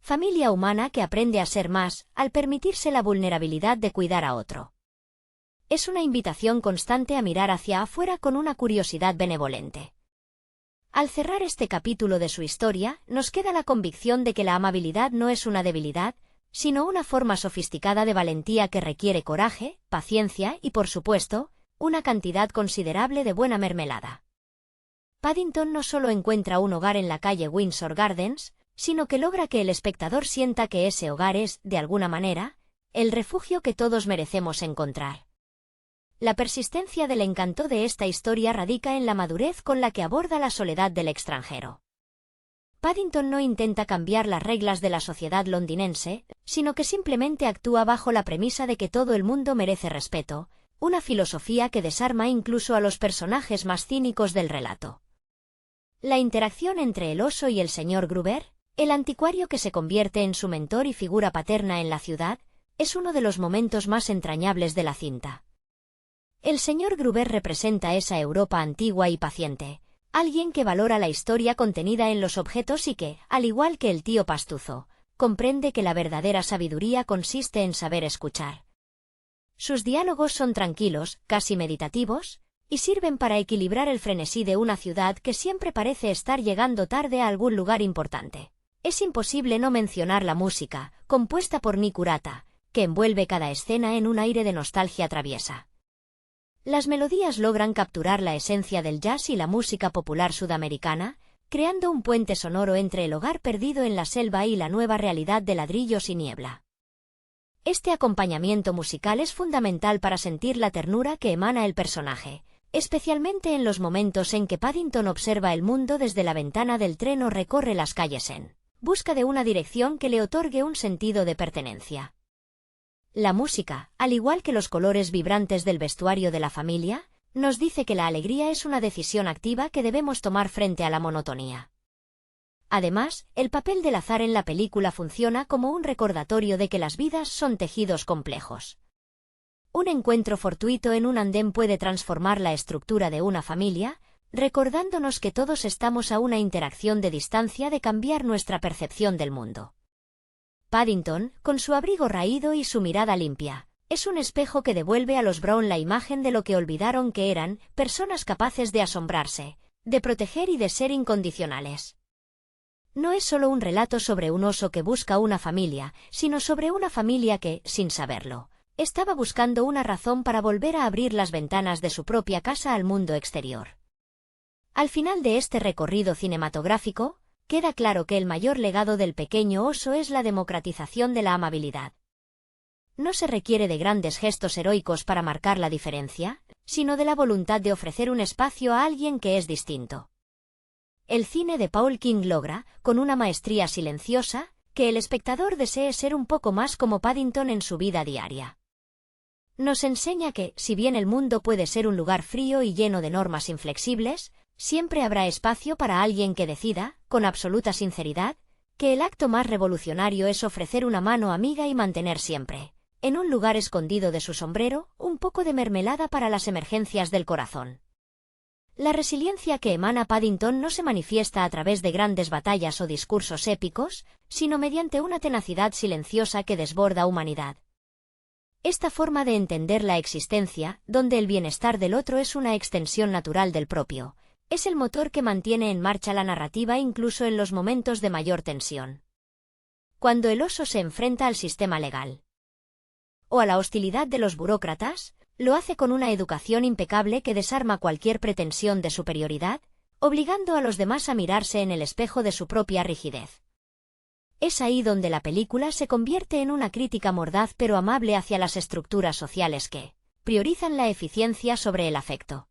familia humana que aprende a ser más, al permitirse la vulnerabilidad de cuidar a otro. Es una invitación constante a mirar hacia afuera con una curiosidad benevolente. Al cerrar este capítulo de su historia, nos queda la convicción de que la amabilidad no es una debilidad, sino una forma sofisticada de valentía que requiere coraje, paciencia y, por supuesto, una cantidad considerable de buena mermelada. Paddington no solo encuentra un hogar en la calle Windsor Gardens, sino que logra que el espectador sienta que ese hogar es, de alguna manera, el refugio que todos merecemos encontrar. La persistencia del encanto de esta historia radica en la madurez con la que aborda la soledad del extranjero. Paddington no intenta cambiar las reglas de la sociedad londinense, sino que simplemente actúa bajo la premisa de que todo el mundo merece respeto, una filosofía que desarma incluso a los personajes más cínicos del relato. La interacción entre el oso y el señor Gruber, el anticuario que se convierte en su mentor y figura paterna en la ciudad, es uno de los momentos más entrañables de la cinta. El señor Gruber representa esa Europa antigua y paciente, alguien que valora la historia contenida en los objetos y que, al igual que el tío Pastuzo, comprende que la verdadera sabiduría consiste en saber escuchar. Sus diálogos son tranquilos, casi meditativos, y sirven para equilibrar el frenesí de una ciudad que siempre parece estar llegando tarde a algún lugar importante. Es imposible no mencionar la música, compuesta por Nick Urata, que envuelve cada escena en un aire de nostalgia traviesa. Las melodías logran capturar la esencia del jazz y la música popular sudamericana, creando un puente sonoro entre el hogar perdido en la selva y la nueva realidad de ladrillos y niebla. Este acompañamiento musical es fundamental para sentir la ternura que emana el personaje, especialmente en los momentos en que Paddington observa el mundo desde la ventana del tren o recorre las calles en busca de una dirección que le otorgue un sentido de pertenencia. La música, al igual que los colores vibrantes del vestuario de la familia, nos dice que la alegría es una decisión activa que debemos tomar frente a la monotonía. Además, el papel del azar en la película funciona como un recordatorio de que las vidas son tejidos complejos. Un encuentro fortuito en un andén puede transformar la estructura de una familia, recordándonos que todos estamos a una interacción de distancia de cambiar nuestra percepción del mundo. Paddington, con su abrigo raído y su mirada limpia, es un espejo que devuelve a los Brown la imagen de lo que olvidaron que eran, personas capaces de asombrarse, de proteger y de ser incondicionales. No es solo un relato sobre un oso que busca una familia, sino sobre una familia que, sin saberlo, estaba buscando una razón para volver a abrir las ventanas de su propia casa al mundo exterior. Al final de este recorrido cinematográfico, queda claro que el mayor legado del pequeño oso es la democratización de la amabilidad. No se requiere de grandes gestos heroicos para marcar la diferencia, sino de la voluntad de ofrecer un espacio a alguien que es distinto. El cine de Paul King logra, con una maestría silenciosa, que el espectador desee ser un poco más como Paddington en su vida diaria. Nos enseña que, si bien el mundo puede ser un lugar frío y lleno de normas inflexibles, siempre habrá espacio para alguien que decida, con absoluta sinceridad, que el acto más revolucionario es ofrecer una mano amiga y mantener siempre, en un lugar escondido de su sombrero, un poco de mermelada para las emergencias del corazón. La resiliencia que emana Paddington no se manifiesta a través de grandes batallas o discursos épicos, sino mediante una tenacidad silenciosa que desborda humanidad. Esta forma de entender la existencia, donde el bienestar del otro es una extensión natural del propio, es el motor que mantiene en marcha la narrativa incluso en los momentos de mayor tensión. Cuando el oso se enfrenta al sistema legal o a la hostilidad de los burócratas, lo hace con una educación impecable que desarma cualquier pretensión de superioridad, obligando a los demás a mirarse en el espejo de su propia rigidez. Es ahí donde la película se convierte en una crítica mordaz pero amable hacia las estructuras sociales que priorizan la eficiencia sobre el afecto.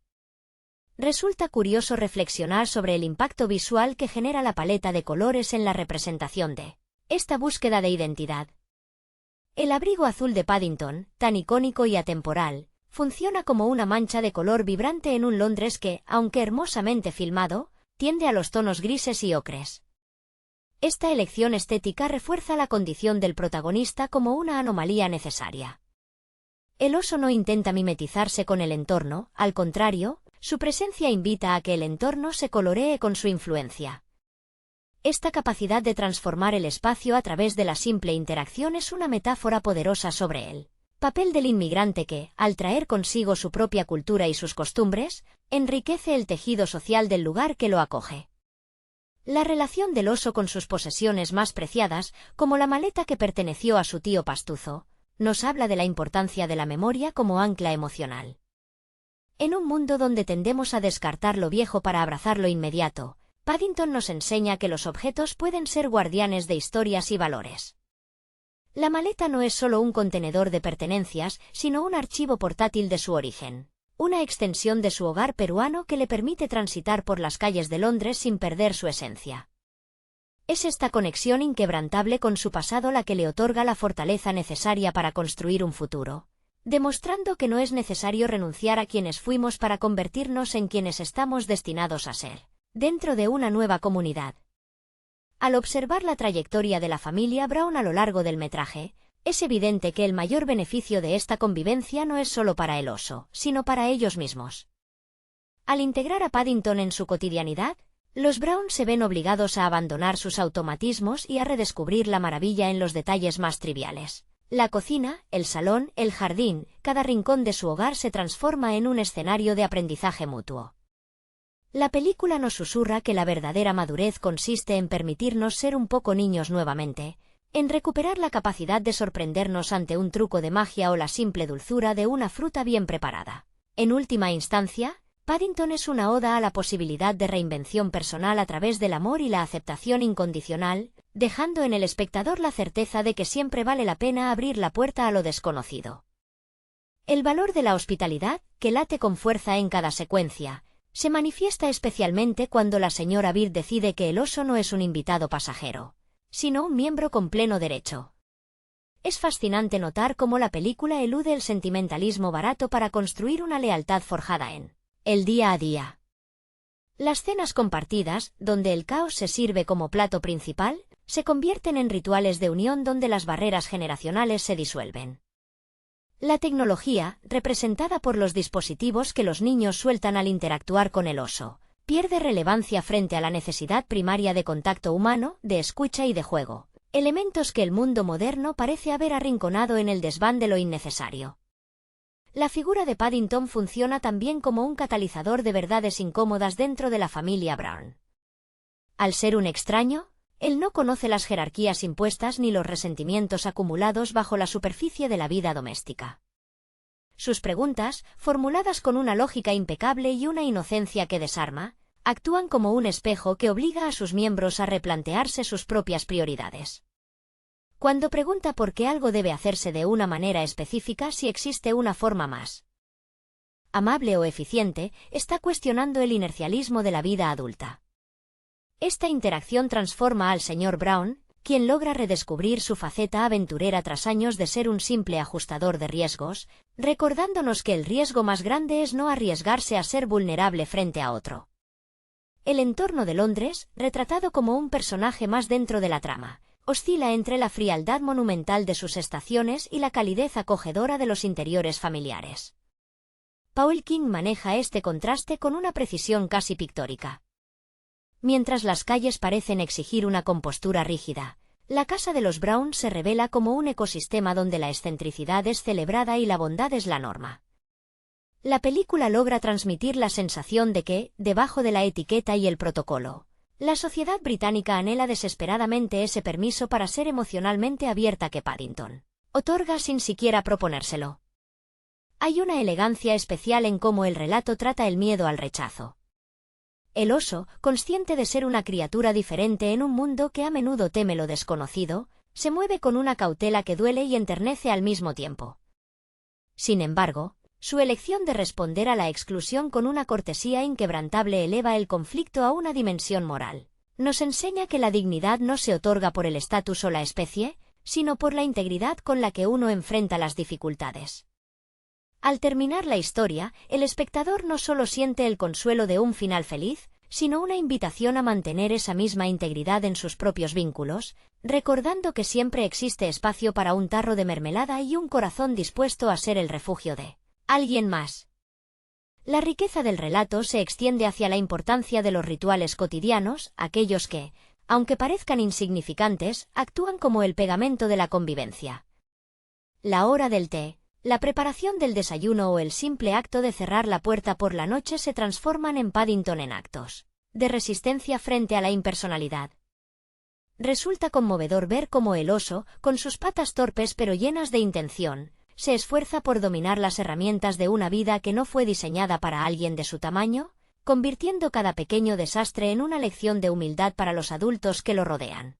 Resulta curioso reflexionar sobre el impacto visual que genera la paleta de colores en la representación de esta búsqueda de identidad. El abrigo azul de Paddington, tan icónico y atemporal, funciona como una mancha de color vibrante en un Londres que, aunque hermosamente filmado, tiende a los tonos grises y ocres. Esta elección estética refuerza la condición del protagonista como una anomalía necesaria. El oso no intenta mimetizarse con el entorno, al contrario, su presencia invita a que el entorno se coloree con su influencia. Esta capacidad de transformar el espacio a través de la simple interacción es una metáfora poderosa sobre el papel del inmigrante que, al traer consigo su propia cultura y sus costumbres, enriquece el tejido social del lugar que lo acoge. La relación del oso con sus posesiones más preciadas, como la maleta que perteneció a su tío Pastuzo, nos habla de la importancia de la memoria como ancla emocional. En un mundo donde tendemos a descartar lo viejo para abrazar lo inmediato, Paddington nos enseña que los objetos pueden ser guardianes de historias y valores. La maleta no es solo un contenedor de pertenencias, sino un archivo portátil de su origen, una extensión de su hogar peruano que le permite transitar por las calles de Londres sin perder su esencia. Es esta conexión inquebrantable con su pasado la que le otorga la fortaleza necesaria para construir un futuro, demostrando que no es necesario renunciar a quienes fuimos para convertirnos en quienes estamos destinados a ser, dentro de una nueva comunidad. Al observar la trayectoria de la familia Brown a lo largo del metraje, es evidente que el mayor beneficio de esta convivencia no es solo para el oso, sino para ellos mismos. Al integrar a Paddington en su cotidianidad, los Brown se ven obligados a abandonar sus automatismos y a redescubrir la maravilla en los detalles más triviales. La cocina, el salón, el jardín, cada rincón de su hogar se transforma en un escenario de aprendizaje mutuo. La película nos susurra que la verdadera madurez consiste en permitirnos ser un poco niños nuevamente, en recuperar la capacidad de sorprendernos ante un truco de magia o la simple dulzura de una fruta bien preparada. En última instancia, Paddington es una oda a la posibilidad de reinvención personal a través del amor y la aceptación incondicional, dejando en el espectador la certeza de que siempre vale la pena abrir la puerta a lo desconocido. El valor de la hospitalidad, que late con fuerza en cada secuencia, se manifiesta especialmente cuando la señora Bird decide que el oso no es un invitado pasajero, sino un miembro con pleno derecho. Es fascinante notar cómo la película elude el sentimentalismo barato para construir una lealtad forjada en el día a día. Las cenas compartidas, donde el caos se sirve como plato principal, se convierten en rituales de unión donde las barreras generacionales se disuelven. La tecnología, representada por los dispositivos que los niños sueltan al interactuar con el oso, pierde relevancia frente a la necesidad primaria de contacto humano, de escucha y de juego, elementos que el mundo moderno parece haber arrinconado en el desván de lo innecesario. La figura de Paddington funciona también como un catalizador de verdades incómodas dentro de la familia Brown. Al ser un extraño, él no conoce las jerarquías impuestas ni los resentimientos acumulados bajo la superficie de la vida doméstica. Sus preguntas, formuladas con una lógica impecable y una inocencia que desarma, actúan como un espejo que obliga a sus miembros a replantearse sus propias prioridades. Cuando pregunta por qué algo debe hacerse de una manera específica si existe una forma más amable o eficiente, está cuestionando el inercialismo de la vida adulta. Esta interacción transforma al señor Brown, quien logra redescubrir su faceta aventurera tras años de ser un simple ajustador de riesgos, recordándonos que el riesgo más grande es no arriesgarse a ser vulnerable frente a otro. El entorno de Londres, retratado como un personaje más dentro de la trama, oscila entre la frialdad monumental de sus estaciones y la calidez acogedora de los interiores familiares. Paul King maneja este contraste con una precisión casi pictórica. Mientras las calles parecen exigir una compostura rígida, la casa de los Brown se revela como un ecosistema donde la excentricidad es celebrada y la bondad es la norma. La película logra transmitir la sensación de que, debajo de la etiqueta y el protocolo, la sociedad británica anhela desesperadamente ese permiso para ser emocionalmente abierta que Paddington otorga sin siquiera proponérselo. Hay una elegancia especial en cómo el relato trata el miedo al rechazo. El oso, consciente de ser una criatura diferente en un mundo que a menudo teme lo desconocido, se mueve con una cautela que duele y enternece al mismo tiempo. Sin embargo, su elección de responder a la exclusión con una cortesía inquebrantable eleva el conflicto a una dimensión moral. Nos enseña que la dignidad no se otorga por el estatus o la especie, sino por la integridad con la que uno enfrenta las dificultades. Al terminar la historia, el espectador no solo siente el consuelo de un final feliz, sino una invitación a mantener esa misma integridad en sus propios vínculos, recordando que siempre existe espacio para un tarro de mermelada y un corazón dispuesto a ser el refugio de alguien más. La riqueza del relato se extiende hacia la importancia de los rituales cotidianos, aquellos que, aunque parezcan insignificantes, actúan como el pegamento de la convivencia. La hora del té, la preparación del desayuno o el simple acto de cerrar la puerta por la noche se transforman en Paddington en actos de resistencia frente a la impersonalidad. Resulta conmovedor ver cómo el oso, con sus patas torpes pero llenas de intención, se esfuerza por dominar las herramientas de una vida que no fue diseñada para alguien de su tamaño, convirtiendo cada pequeño desastre en una lección de humildad para los adultos que lo rodean.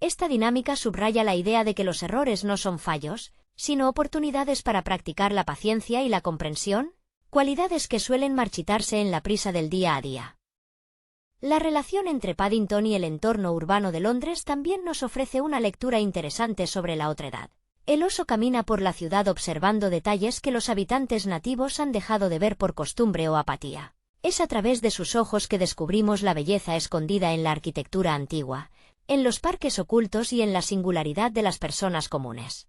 Esta dinámica subraya la idea de que los errores no son fallos, sino oportunidades para practicar la paciencia y la comprensión, cualidades que suelen marchitarse en la prisa del día a día. La relación entre Paddington y el entorno urbano de Londres también nos ofrece una lectura interesante sobre la otredad. El oso camina por la ciudad observando detalles que los habitantes nativos han dejado de ver por costumbre o apatía. Es a través de sus ojos que descubrimos la belleza escondida en la arquitectura antigua, en los parques ocultos y en la singularidad de las personas comunes.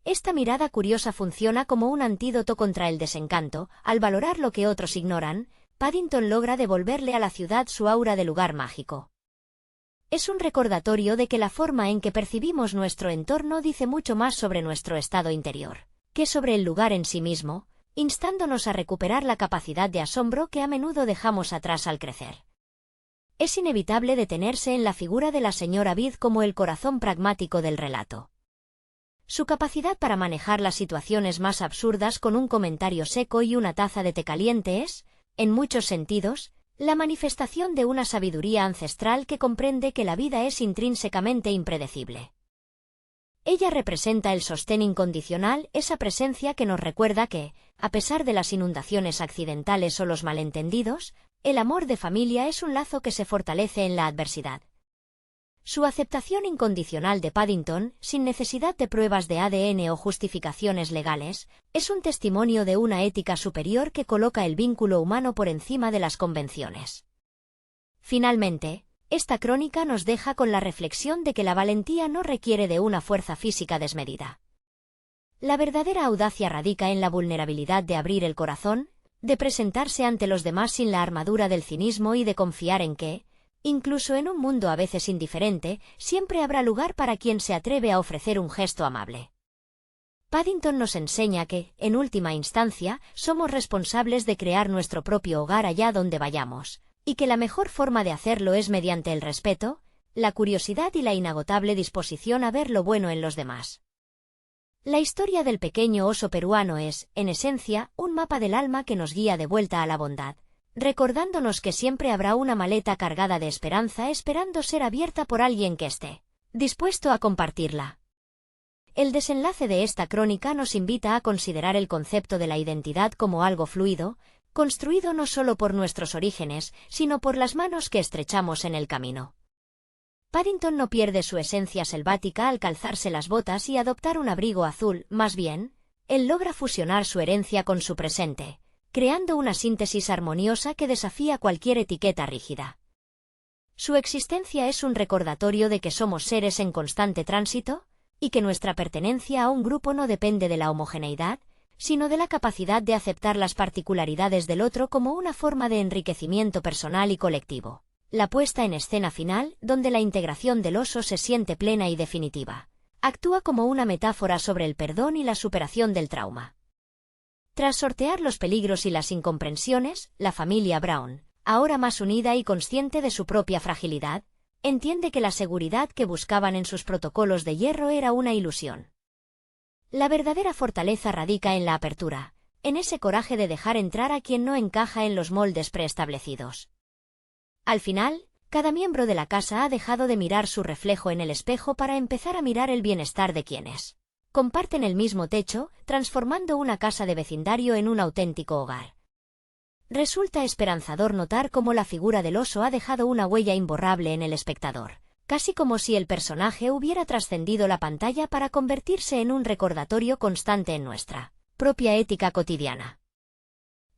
Esta mirada curiosa funciona como un antídoto contra el desencanto. Al valorar lo que otros ignoran, Paddington logra devolverle a la ciudad su aura de lugar mágico. Es un recordatorio de que la forma en que percibimos nuestro entorno dice mucho más sobre nuestro estado interior que sobre el lugar en sí mismo, instándonos a recuperar la capacidad de asombro que a menudo dejamos atrás al crecer. Es inevitable detenerse en la figura de la señora Bede como el corazón pragmático del relato. Su capacidad para manejar las situaciones más absurdas con un comentario seco y una taza de té caliente es, en muchos sentidos, la manifestación de una sabiduría ancestral que comprende que la vida es intrínsecamente impredecible. Ella representa el sostén incondicional, esa presencia que nos recuerda que, a pesar de las inundaciones accidentales o los malentendidos, el amor de familia es un lazo que se fortalece en la adversidad. Su aceptación incondicional de Paddington, sin necesidad de pruebas de ADN o justificaciones legales, es un testimonio de una ética superior que coloca el vínculo humano por encima de las convenciones. Finalmente, esta crónica nos deja con la reflexión de que la valentía no requiere de una fuerza física desmedida. La verdadera audacia radica en la vulnerabilidad de abrir el corazón, de presentarse ante los demás sin la armadura del cinismo y de confiar en que, incluso en un mundo a veces indiferente, siempre habrá lugar para quien se atreve a ofrecer un gesto amable. Paddington nos enseña que, en última instancia, somos responsables de crear nuestro propio hogar allá donde vayamos, y que la mejor forma de hacerlo es mediante el respeto, la curiosidad y la inagotable disposición a ver lo bueno en los demás. La historia del pequeño oso peruano es, en esencia, un mapa del alma que nos guía de vuelta a la bondad, recordándonos que siempre habrá una maleta cargada de esperanza esperando ser abierta por alguien que esté dispuesto a compartirla. El desenlace de esta crónica nos invita a considerar el concepto de la identidad como algo fluido, construido no solo por nuestros orígenes, sino por las manos que estrechamos en el camino. Paddington no pierde su esencia selvática al calzarse las botas y adoptar un abrigo azul, más bien, él logra fusionar su herencia con su presente, creando una síntesis armoniosa que desafía cualquier etiqueta rígida. Su existencia es un recordatorio de que somos seres en constante tránsito, y que nuestra pertenencia a un grupo no depende de la homogeneidad, sino de la capacidad de aceptar las particularidades del otro como una forma de enriquecimiento personal y colectivo. La puesta en escena final, donde la integración del oso se siente plena y definitiva, actúa como una metáfora sobre el perdón y la superación del trauma. Tras sortear los peligros y las incomprensiones, la familia Brown, ahora más unida y consciente de su propia fragilidad, entiende que la seguridad que buscaban en sus protocolos de hierro era una ilusión. La verdadera fortaleza radica en la apertura, en ese coraje de dejar entrar a quien no encaja en los moldes preestablecidos. Al final, cada miembro de la casa ha dejado de mirar su reflejo en el espejo para empezar a mirar el bienestar de quienes comparten el mismo techo, transformando una casa de vecindario en un auténtico hogar. Resulta esperanzador notar cómo la figura del oso ha dejado una huella imborrable en el espectador, casi como si el personaje hubiera trascendido la pantalla para convertirse en un recordatorio constante en nuestra propia ética cotidiana.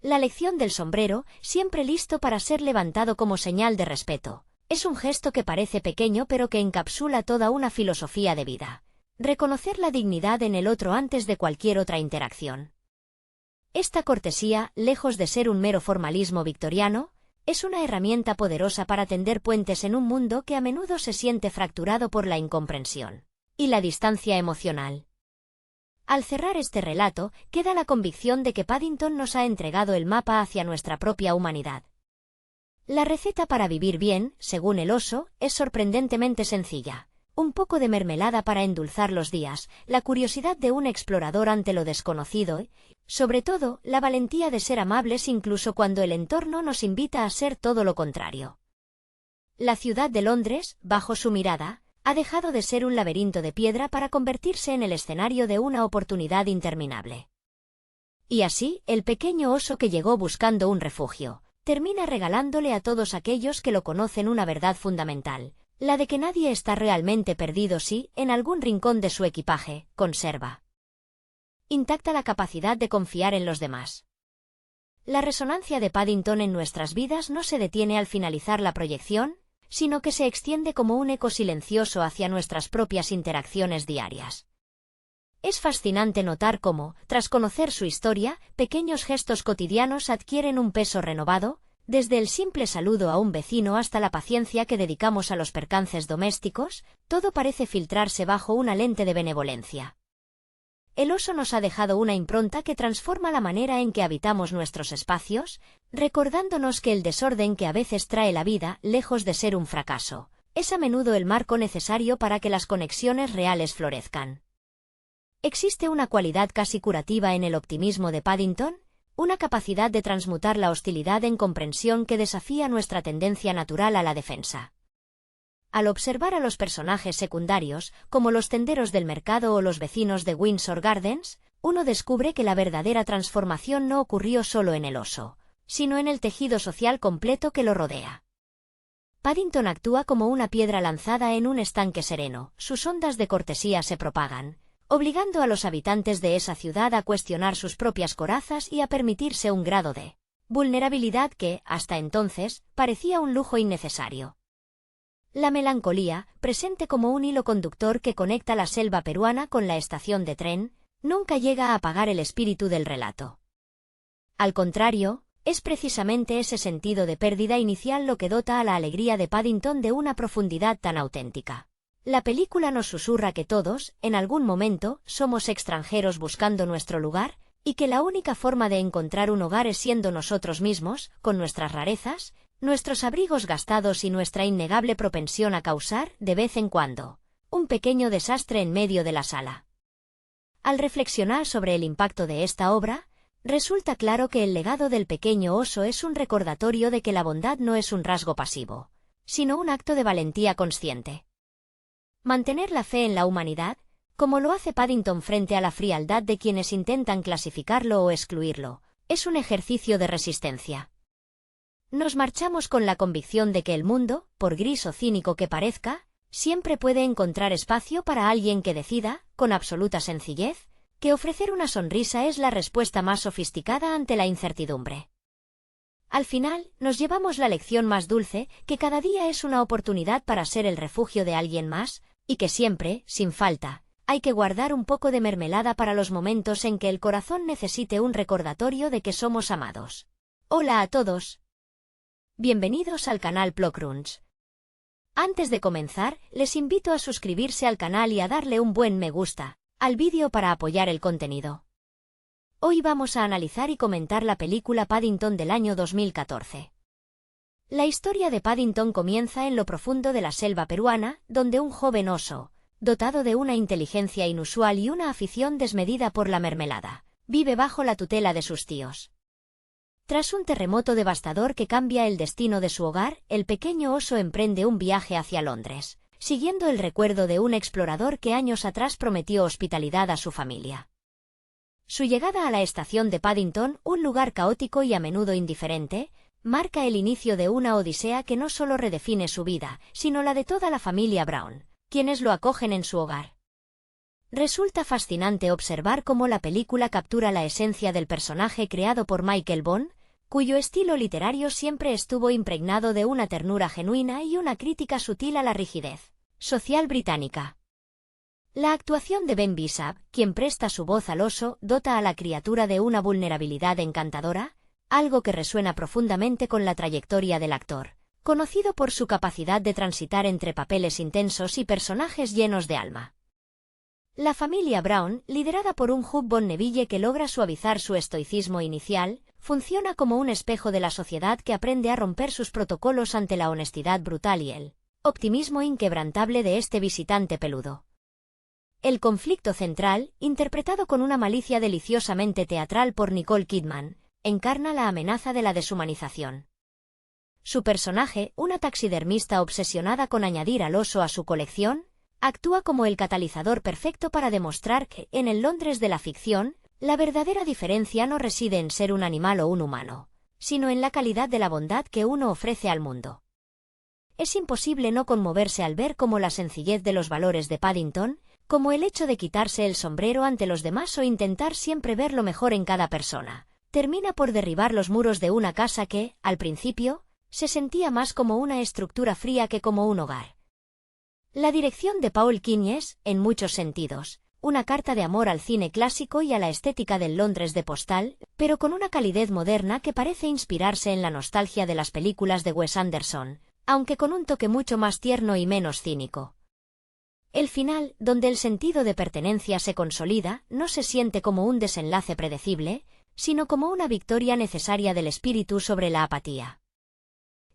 La lección del sombrero, siempre listo para ser levantado como señal de respeto. Es un gesto que parece pequeño pero que encapsula toda una filosofía de vida. Reconocer la dignidad en el otro antes de cualquier otra interacción. Esta cortesía, lejos de ser un mero formalismo victoriano, es una herramienta poderosa para tender puentes en un mundo que a menudo se siente fracturado por la incomprensión y la distancia emocional. Al cerrar este relato, queda la convicción de que Paddington nos ha entregado el mapa hacia nuestra propia humanidad. La receta para vivir bien, según el oso, es sorprendentemente sencilla. Un poco de mermelada para endulzar los días, la curiosidad de un explorador ante lo desconocido y, sobre todo, la valentía de ser amables incluso cuando el entorno nos invita a ser todo lo contrario. La ciudad de Londres, bajo su mirada, ha dejado de ser un laberinto de piedra para convertirse en el escenario de una oportunidad interminable. Y así, el pequeño oso que llegó buscando un refugio, termina regalándole a todos aquellos que lo conocen una verdad fundamental, la de que nadie está realmente perdido si, en algún rincón de su equipaje, conserva intacta la capacidad de confiar en los demás. La resonancia de Paddington en nuestras vidas no se detiene al finalizar la proyección, sino que se extiende como un eco silencioso hacia nuestras propias interacciones diarias. Es fascinante notar cómo, tras conocer su historia, pequeños gestos cotidianos adquieren un peso renovado, desde el simple saludo a un vecino hasta la paciencia que dedicamos a los percances domésticos, todo parece filtrarse bajo una lente de benevolencia. El oso nos ha dejado una impronta que transforma la manera en que habitamos nuestros espacios, recordándonos que el desorden que a veces trae la vida, lejos de ser un fracaso, es a menudo el marco necesario para que las conexiones reales florezcan. ¿Existe una cualidad casi curativa en el optimismo de Paddington? Una capacidad de transmutar la hostilidad en comprensión que desafía nuestra tendencia natural a la defensa. Al observar a los personajes secundarios, como los tenderos del mercado o los vecinos de Windsor Gardens, uno descubre que la verdadera transformación no ocurrió solo en el oso, sino en el tejido social completo que lo rodea. Paddington actúa como una piedra lanzada en un estanque sereno, sus ondas de cortesía se propagan, obligando a los habitantes de esa ciudad a cuestionar sus propias corazas y a permitirse un grado de vulnerabilidad que, hasta entonces, parecía un lujo innecesario. La melancolía, presente como un hilo conductor que conecta la selva peruana con la estación de tren, nunca llega a apagar el espíritu del relato. Al contrario, es precisamente ese sentido de pérdida inicial lo que dota a la alegría de Paddington de una profundidad tan auténtica. La película nos susurra que todos, en algún momento, somos extranjeros buscando nuestro lugar, y que la única forma de encontrar un hogar es siendo nosotros mismos, con nuestras rarezas, nuestros abrigos gastados y nuestra innegable propensión a causar, de vez en cuando, un pequeño desastre en medio de la sala. Al reflexionar sobre el impacto de esta obra, resulta claro que el legado del pequeño oso es un recordatorio de que la bondad no es un rasgo pasivo, sino un acto de valentía consciente. Mantener la fe en la humanidad, como lo hace Paddington frente a la frialdad de quienes intentan clasificarlo o excluirlo, es un ejercicio de resistencia. Nos marchamos con la convicción de que el mundo, por gris o cínico que parezca, siempre puede encontrar espacio para alguien que decida, con absoluta sencillez, que ofrecer una sonrisa es la respuesta más sofisticada ante la incertidumbre. Al final, nos llevamos la lección más dulce, que cada día es una oportunidad para ser el refugio de alguien más, y que siempre, sin falta, hay que guardar un poco de mermelada para los momentos en que el corazón necesite un recordatorio de que somos amados. Hola a todos. Bienvenidos al canal Plocrunch. Antes de comenzar, les invito a suscribirse al canal y a darle un buen me gusta al vídeo para apoyar el contenido. Hoy vamos a analizar y comentar la película Paddington del año 2014. La historia de Paddington comienza en lo profundo de la selva peruana, donde un joven oso, dotado de una inteligencia inusual y una afición desmedida por la mermelada, vive bajo la tutela de sus tíos. Tras un terremoto devastador que cambia el destino de su hogar, el pequeño oso emprende un viaje hacia Londres, siguiendo el recuerdo de un explorador que años atrás prometió hospitalidad a su familia. Su llegada a la estación de Paddington, un lugar caótico y a menudo indiferente, marca el inicio de una odisea que no solo redefine su vida, sino la de toda la familia Brown, quienes lo acogen en su hogar. Resulta fascinante observar cómo la película captura la esencia del personaje creado por Michael Bond, cuyo estilo literario siempre estuvo impregnado de una ternura genuina y una crítica sutil a la rigidez social británica. La actuación de Ben Bishop, quien presta su voz al oso, dota a la criatura de una vulnerabilidad encantadora, algo que resuena profundamente con la trayectoria del actor, conocido por su capacidad de transitar entre papeles intensos y personajes llenos de alma. La familia Brown, liderada por un Hugh Bonneville que logra suavizar su estoicismo inicial, funciona como un espejo de la sociedad que aprende a romper sus protocolos ante la honestidad brutal y el optimismo inquebrantable de este visitante peludo. El conflicto central, interpretado con una malicia deliciosamente teatral por Nicole Kidman, encarna la amenaza de la deshumanización. Su personaje, una taxidermista obsesionada con añadir al oso a su colección, actúa como el catalizador perfecto para demostrar que, en el Londres de la ficción, la verdadera diferencia no reside en ser un animal o un humano, sino en la calidad de la bondad que uno ofrece al mundo. Es imposible no conmoverse al ver cómo la sencillez de los valores de Paddington, como el hecho de quitarse el sombrero ante los demás o intentar siempre ver lo mejor en cada persona, termina por derribar los muros de una casa que, al principio, se sentía más como una estructura fría que como un hogar. La dirección de Paul King es, en muchos sentidos, una carta de amor al cine clásico y a la estética del Londres de postal, pero con una calidez moderna que parece inspirarse en la nostalgia de las películas de Wes Anderson, aunque con un toque mucho más tierno y menos cínico. El final, donde el sentido de pertenencia se consolida, no se siente como un desenlace predecible, sino como una victoria necesaria del espíritu sobre la apatía.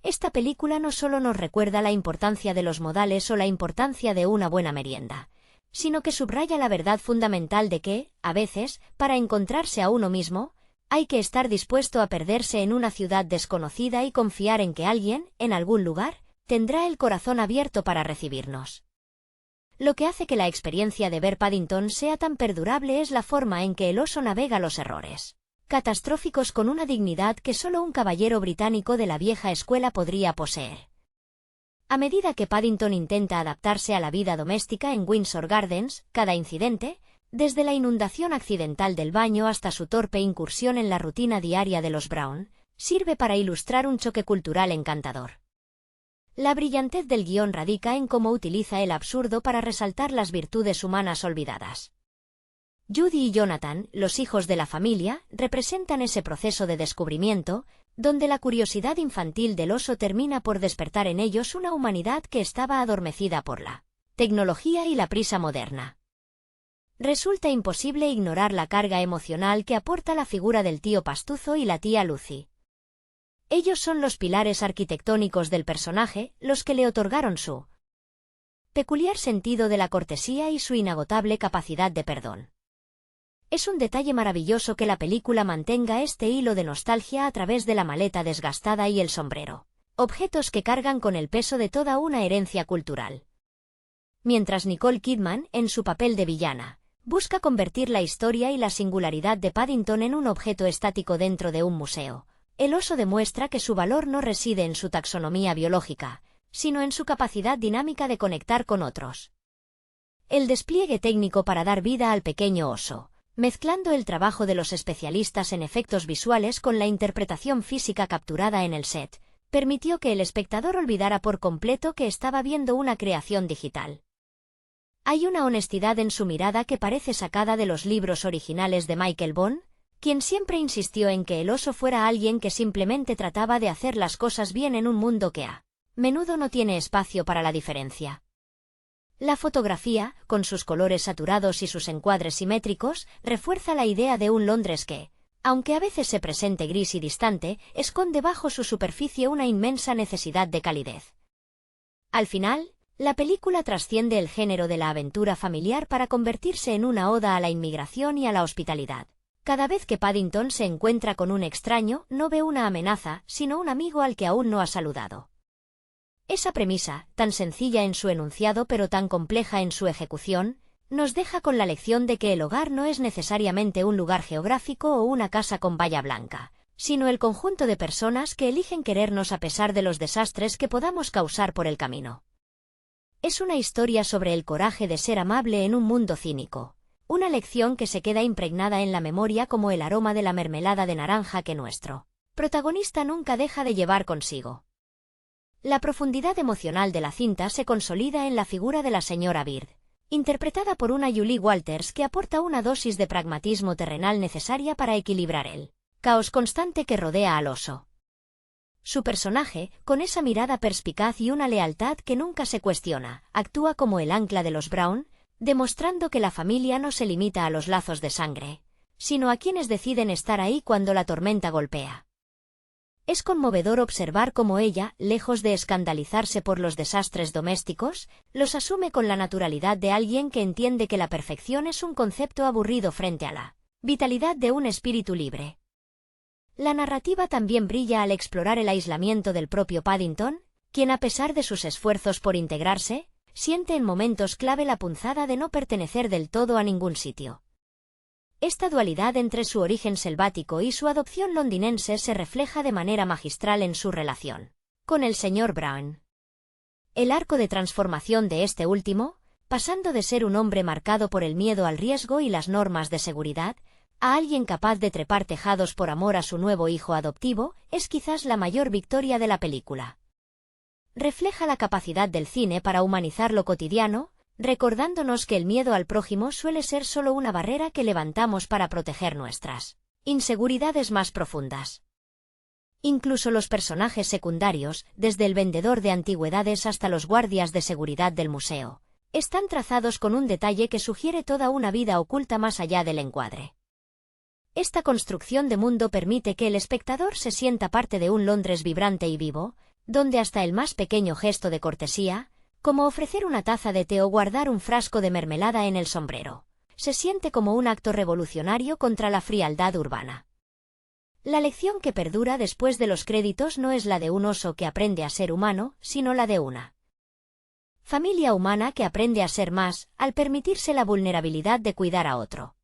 Esta película no solo nos recuerda la importancia de los modales o la importancia de una buena merienda, sino que subraya la verdad fundamental de que, a veces, para encontrarse a uno mismo, hay que estar dispuesto a perderse en una ciudad desconocida y confiar en que alguien, en algún lugar, tendrá el corazón abierto para recibirnos. Lo que hace que la experiencia de ver Paddington sea tan perdurable es la forma en que el oso navega los errores catastróficos con una dignidad que solo un caballero británico de la vieja escuela podría poseer. A medida que Paddington intenta adaptarse a la vida doméstica en Windsor Gardens, cada incidente, desde la inundación accidental del baño hasta su torpe incursión en la rutina diaria de los Brown, sirve para ilustrar un choque cultural encantador. La brillantez del guión radica en cómo utiliza el absurdo para resaltar las virtudes humanas olvidadas. Judy y Jonathan, los hijos de la familia, representan ese proceso de descubrimiento, donde la curiosidad infantil del oso termina por despertar en ellos una humanidad que estaba adormecida por la tecnología y la prisa moderna. Resulta imposible ignorar la carga emocional que aporta la figura del tío Pastuzo y la tía Lucy. Ellos son los pilares arquitectónicos del personaje, los que le otorgaron su peculiar sentido de la cortesía y su inagotable capacidad de perdón. Es un detalle maravilloso que la película mantenga este hilo de nostalgia a través de la maleta desgastada y el sombrero, objetos que cargan con el peso de toda una herencia cultural. Mientras Nicole Kidman, en su papel de villana, busca convertir la historia y la singularidad de Paddington en un objeto estático dentro de un museo, el oso demuestra que su valor no reside en su taxonomía biológica, sino en su capacidad dinámica de conectar con otros. El despliegue técnico para dar vida al pequeño oso, mezclando el trabajo de los especialistas en efectos visuales con la interpretación física capturada en el set, permitió que el espectador olvidara por completo que estaba viendo una creación digital. Hay una honestidad en su mirada que parece sacada de los libros originales de Michael Bond, quien siempre insistió en que el oso fuera alguien que simplemente trataba de hacer las cosas bien en un mundo que a menudo no tiene espacio para la diferencia. La fotografía, con sus colores saturados y sus encuadres simétricos, refuerza la idea de un Londres que, aunque a veces se presente gris y distante, esconde bajo su superficie una inmensa necesidad de calidez. Al final, la película trasciende el género de la aventura familiar para convertirse en una oda a la inmigración y a la hospitalidad. Cada vez que Paddington se encuentra con un extraño, no ve una amenaza, sino un amigo al que aún no ha saludado. Esa premisa, tan sencilla en su enunciado pero tan compleja en su ejecución, nos deja con la lección de que el hogar no es necesariamente un lugar geográfico o una casa con valla blanca, sino el conjunto de personas que eligen querernos a pesar de los desastres que podamos causar por el camino. Es una historia sobre el coraje de ser amable en un mundo cínico. Una lección que se queda impregnada en la memoria como el aroma de la mermelada de naranja que nuestro protagonista nunca deja de llevar consigo. La profundidad emocional de la cinta se consolida en la figura de la señora Bird, interpretada por una Julie Walters que aporta una dosis de pragmatismo terrenal necesaria para equilibrar el caos constante que rodea al oso. Su personaje, con esa mirada perspicaz y una lealtad que nunca se cuestiona, actúa como el ancla de los Brown, demostrando que la familia no se limita a los lazos de sangre, sino a quienes deciden estar ahí cuando la tormenta golpea. Es conmovedor observar cómo ella, lejos de escandalizarse por los desastres domésticos, los asume con la naturalidad de alguien que entiende que la perfección es un concepto aburrido frente a la vitalidad de un espíritu libre. La narrativa también brilla al explorar el aislamiento del propio Paddington, quien a pesar de sus esfuerzos por integrarse, siente en momentos clave la punzada de no pertenecer del todo a ningún sitio. Esta dualidad entre su origen selvático y su adopción londinense se refleja de manera magistral en su relación con el señor Brown. El arco de transformación de este último, pasando de ser un hombre marcado por el miedo al riesgo y las normas de seguridad, a alguien capaz de trepar tejados por amor a su nuevo hijo adoptivo, es quizás la mayor victoria de la película. Refleja la capacidad del cine para humanizar lo cotidiano, recordándonos que el miedo al prójimo suele ser solo una barrera que levantamos para proteger nuestras inseguridades más profundas. Incluso los personajes secundarios, desde el vendedor de antigüedades hasta los guardias de seguridad del museo, están trazados con un detalle que sugiere toda una vida oculta más allá del encuadre. Esta construcción de mundo permite que el espectador se sienta parte de un Londres vibrante y vivo, donde hasta el más pequeño gesto de cortesía, como ofrecer una taza de té o guardar un frasco de mermelada en el sombrero, se siente como un acto revolucionario contra la frialdad urbana. La lección que perdura después de los créditos no es la de un oso que aprende a ser humano, sino la de una familia humana que aprende a ser más, al permitirse la vulnerabilidad de cuidar a otro.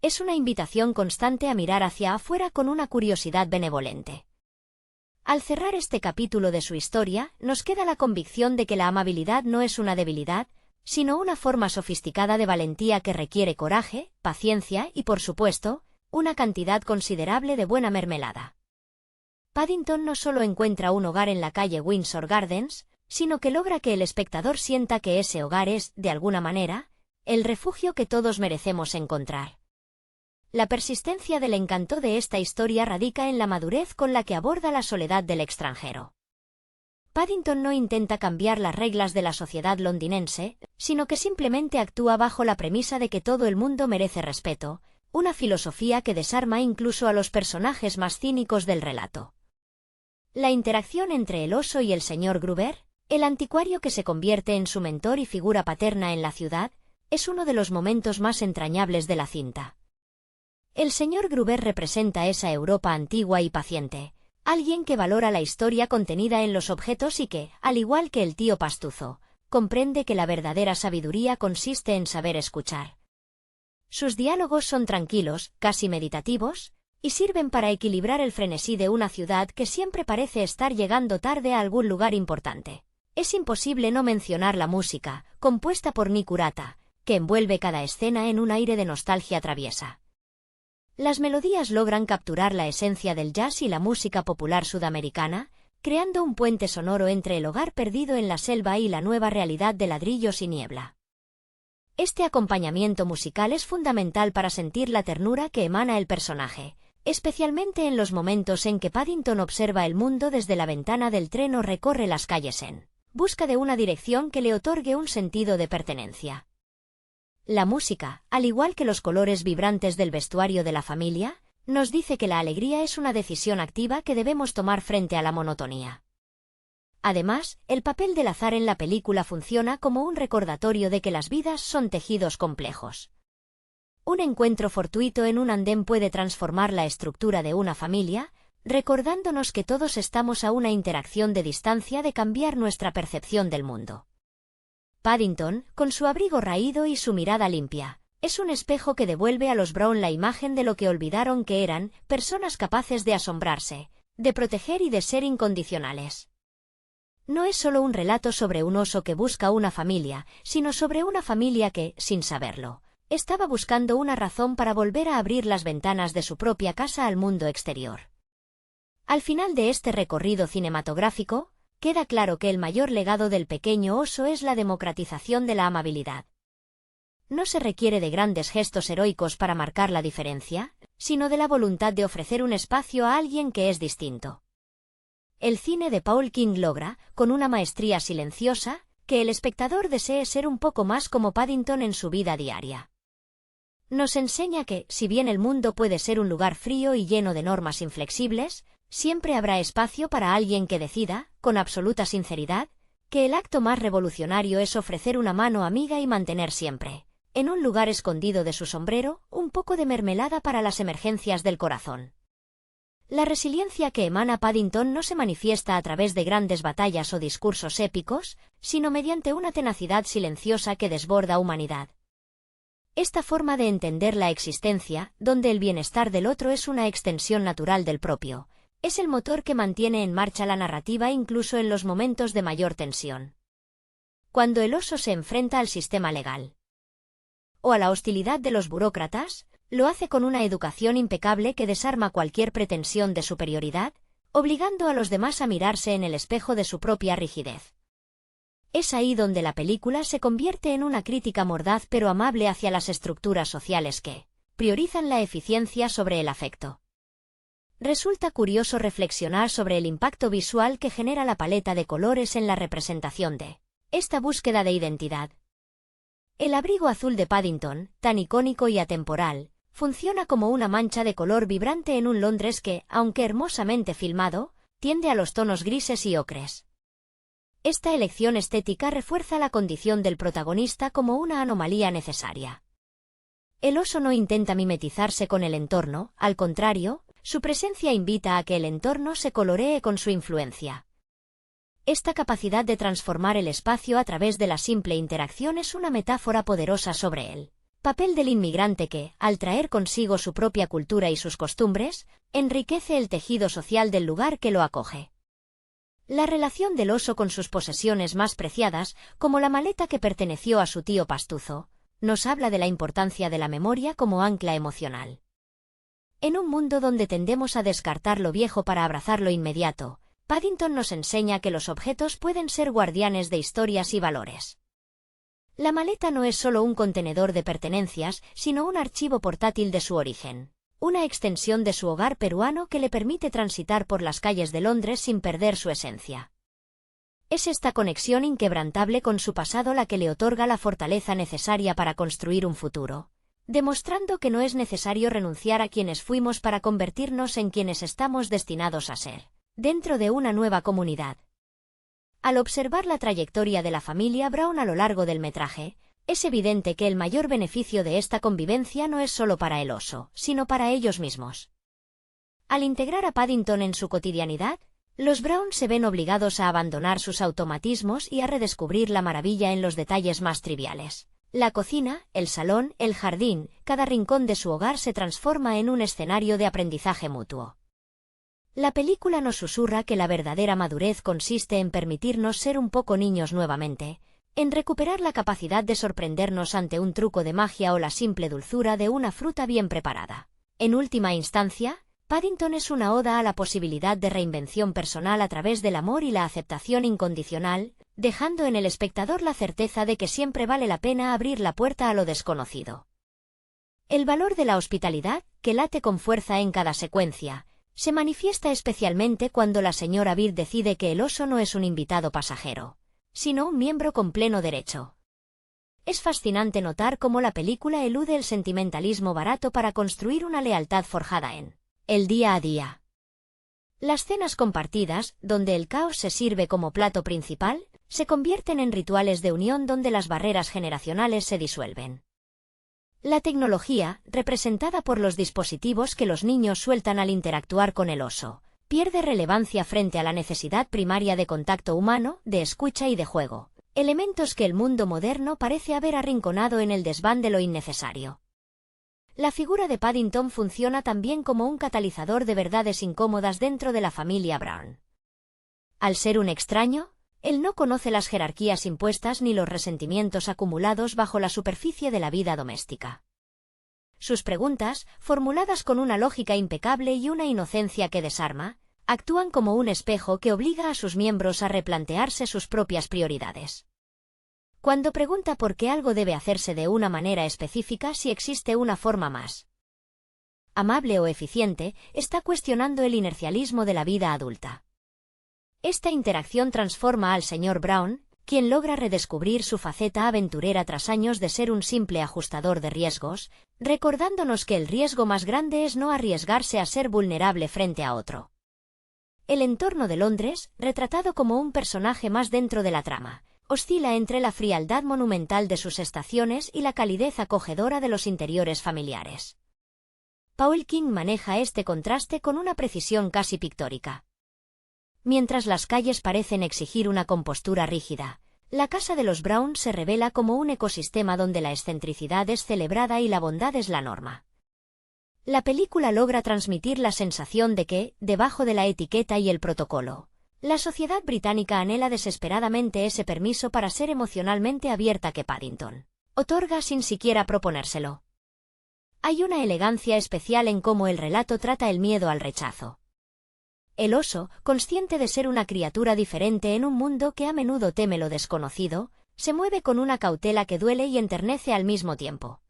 Es una invitación constante a mirar hacia afuera con una curiosidad benevolente. Al cerrar este capítulo de su historia, nos queda la convicción de que la amabilidad no es una debilidad, sino una forma sofisticada de valentía que requiere coraje, paciencia y, por supuesto, una cantidad considerable de buena mermelada. Paddington no solo encuentra un hogar en la calle Windsor Gardens, sino que logra que el espectador sienta que ese hogar es, de alguna manera, el refugio que todos merecemos encontrar. La persistencia del encanto de esta historia radica en la madurez con la que aborda la soledad del extranjero. Paddington no intenta cambiar las reglas de la sociedad londinense, sino que simplemente actúa bajo la premisa de que todo el mundo merece respeto, una filosofía que desarma incluso a los personajes más cínicos del relato. La interacción entre el oso y el señor Gruber, el anticuario que se convierte en su mentor y figura paterna en la ciudad, es uno de los momentos más entrañables de la cinta. El señor Gruber representa esa Europa antigua y paciente, alguien que valora la historia contenida en los objetos y que, al igual que el tío Pastuzo, comprende que la verdadera sabiduría consiste en saber escuchar. Sus diálogos son tranquilos, casi meditativos, y sirven para equilibrar el frenesí de una ciudad que siempre parece estar llegando tarde a algún lugar importante. Es imposible no mencionar la música, compuesta por Nick Urata, que envuelve cada escena en un aire de nostalgia traviesa. Las melodías logran capturar la esencia del jazz y la música popular sudamericana, creando un puente sonoro entre el hogar perdido en la selva y la nueva realidad de ladrillos y niebla. Este acompañamiento musical es fundamental para sentir la ternura que emana el personaje, especialmente en los momentos en que Paddington observa el mundo desde la ventana del tren o recorre las calles en busca de una dirección que le otorgue un sentido de pertenencia. La música, al igual que los colores vibrantes del vestuario de la familia, nos dice que la alegría es una decisión activa que debemos tomar frente a la monotonía. Además, el papel del azar en la película funciona como un recordatorio de que las vidas son tejidos complejos. Un encuentro fortuito en un andén puede transformar la estructura de una familia, recordándonos que todos estamos a una interacción de distancia de cambiar nuestra percepción del mundo. Paddington, con su abrigo raído y su mirada limpia, es un espejo que devuelve a los Brown la imagen de lo que olvidaron que eran, personas capaces de asombrarse, de proteger y de ser incondicionales. No es solo un relato sobre un oso que busca una familia, sino sobre una familia que, sin saberlo, estaba buscando una razón para volver a abrir las ventanas de su propia casa al mundo exterior. Al final de este recorrido cinematográfico, queda claro que el mayor legado del pequeño oso es la democratización de la amabilidad. No se requiere de grandes gestos heroicos para marcar la diferencia, sino de la voluntad de ofrecer un espacio a alguien que es distinto. El cine de Paul King logra, con una maestría silenciosa, que el espectador desee ser un poco más como Paddington en su vida diaria. Nos enseña que, si bien el mundo puede ser un lugar frío y lleno de normas inflexibles, siempre habrá espacio para alguien que decida, con absoluta sinceridad, que el acto más revolucionario es ofrecer una mano amiga y mantener siempre, en un lugar escondido de su sombrero, un poco de mermelada para las emergencias del corazón. La resiliencia que emana Paddington no se manifiesta a través de grandes batallas o discursos épicos, sino mediante una tenacidad silenciosa que desborda humanidad. Esta forma de entender la existencia, donde el bienestar del otro es una extensión natural del propio, es el motor que mantiene en marcha la narrativa incluso en los momentos de mayor tensión. Cuando el oso se enfrenta al sistema legal o a la hostilidad de los burócratas, lo hace con una educación impecable que desarma cualquier pretensión de superioridad, obligando a los demás a mirarse en el espejo de su propia rigidez. Es ahí donde la película se convierte en una crítica mordaz pero amable hacia las estructuras sociales que priorizan la eficiencia sobre el afecto. Resulta curioso reflexionar sobre el impacto visual que genera la paleta de colores en la representación de esta búsqueda de identidad. El abrigo azul de Paddington, tan icónico y atemporal, funciona como una mancha de color vibrante en un Londres que, aunque hermosamente filmado, tiende a los tonos grises y ocres. Esta elección estética refuerza la condición del protagonista como una anomalía necesaria. El oso no intenta mimetizarse con el entorno, al contrario, su presencia invita a que el entorno se coloree con su influencia. Esta capacidad de transformar el espacio a través de la simple interacción es una metáfora poderosa sobre el papel del inmigrante que, al traer consigo su propia cultura y sus costumbres, enriquece el tejido social del lugar que lo acoge. La relación del oso con sus posesiones más preciadas, como la maleta que perteneció a su tío Pastuzo, nos habla de la importancia de la memoria como ancla emocional. En un mundo donde tendemos a descartar lo viejo para abrazar lo inmediato, Paddington nos enseña que los objetos pueden ser guardianes de historias y valores. La maleta no es solo un contenedor de pertenencias, sino un archivo portátil de su origen, una extensión de su hogar peruano que le permite transitar por las calles de Londres sin perder su esencia. Es esta conexión inquebrantable con su pasado la que le otorga la fortaleza necesaria para construir un futuro, demostrando que no es necesario renunciar a quienes fuimos para convertirnos en quienes estamos destinados a ser, dentro de una nueva comunidad. Al observar la trayectoria de la familia Brown a lo largo del metraje, es evidente que el mayor beneficio de esta convivencia no es solo para el oso, sino para ellos mismos. Al integrar a Paddington en su cotidianidad, los Brown se ven obligados a abandonar sus automatismos y a redescubrir la maravilla en los detalles más triviales. La cocina, el salón, el jardín, cada rincón de su hogar se transforma en un escenario de aprendizaje mutuo. La película nos susurra que la verdadera madurez consiste en permitirnos ser un poco niños nuevamente, en recuperar la capacidad de sorprendernos ante un truco de magia o la simple dulzura de una fruta bien preparada. En última instancia, Paddington es una oda a la posibilidad de reinvención personal a través del amor y la aceptación incondicional, dejando en el espectador la certeza de que siempre vale la pena abrir la puerta a lo desconocido. El valor de la hospitalidad, que late con fuerza en cada secuencia, se manifiesta especialmente cuando la señora Bird decide que el oso no es un invitado pasajero, sino un miembro con pleno derecho. Es fascinante notar cómo la película elude el sentimentalismo barato para construir una lealtad forjada en el día a día. Las cenas compartidas, donde el caos se sirve como plato principal, se convierten en rituales de unión donde las barreras generacionales se disuelven. La tecnología, representada por los dispositivos que los niños sueltan al interactuar con el oso, pierde relevancia frente a la necesidad primaria de contacto humano, de escucha y de juego, elementos que el mundo moderno parece haber arrinconado en el desván de lo innecesario. La figura de Paddington funciona también como un catalizador de verdades incómodas dentro de la familia Brown. Al ser un extraño, Él no conoce las jerarquías impuestas ni los resentimientos acumulados bajo la superficie de la vida doméstica. Sus preguntas, formuladas con una lógica impecable y una inocencia que desarma, actúan como un espejo que obliga a sus miembros a replantearse sus propias prioridades. Cuando pregunta por qué algo debe hacerse de una manera específica si existe una forma más amable o eficiente, está cuestionando el inercialismo de la vida adulta. Esta interacción transforma al señor Brown, quien logra redescubrir su faceta aventurera tras años de ser un simple ajustador de riesgos, recordándonos que el riesgo más grande es no arriesgarse a ser vulnerable frente a otro. El entorno de Londres, retratado como un personaje más dentro de la trama, oscila entre la frialdad monumental de sus estaciones y la calidez acogedora de los interiores familiares. Paul King maneja este contraste con una precisión casi pictórica. Mientras las calles parecen exigir una compostura rígida, la casa de los Brown se revela como un ecosistema donde la excentricidad es celebrada y la bondad es la norma. La película logra transmitir la sensación de que, debajo de la etiqueta y el protocolo, la sociedad británica anhela desesperadamente ese permiso para ser emocionalmente abierta que Paddington otorga sin siquiera proponérselo. Hay una elegancia especial en cómo el relato trata el miedo al rechazo. El oso, consciente de ser una criatura diferente en un mundo que a menudo teme lo desconocido, se mueve con una cautela que duele y enternece al mismo tiempo.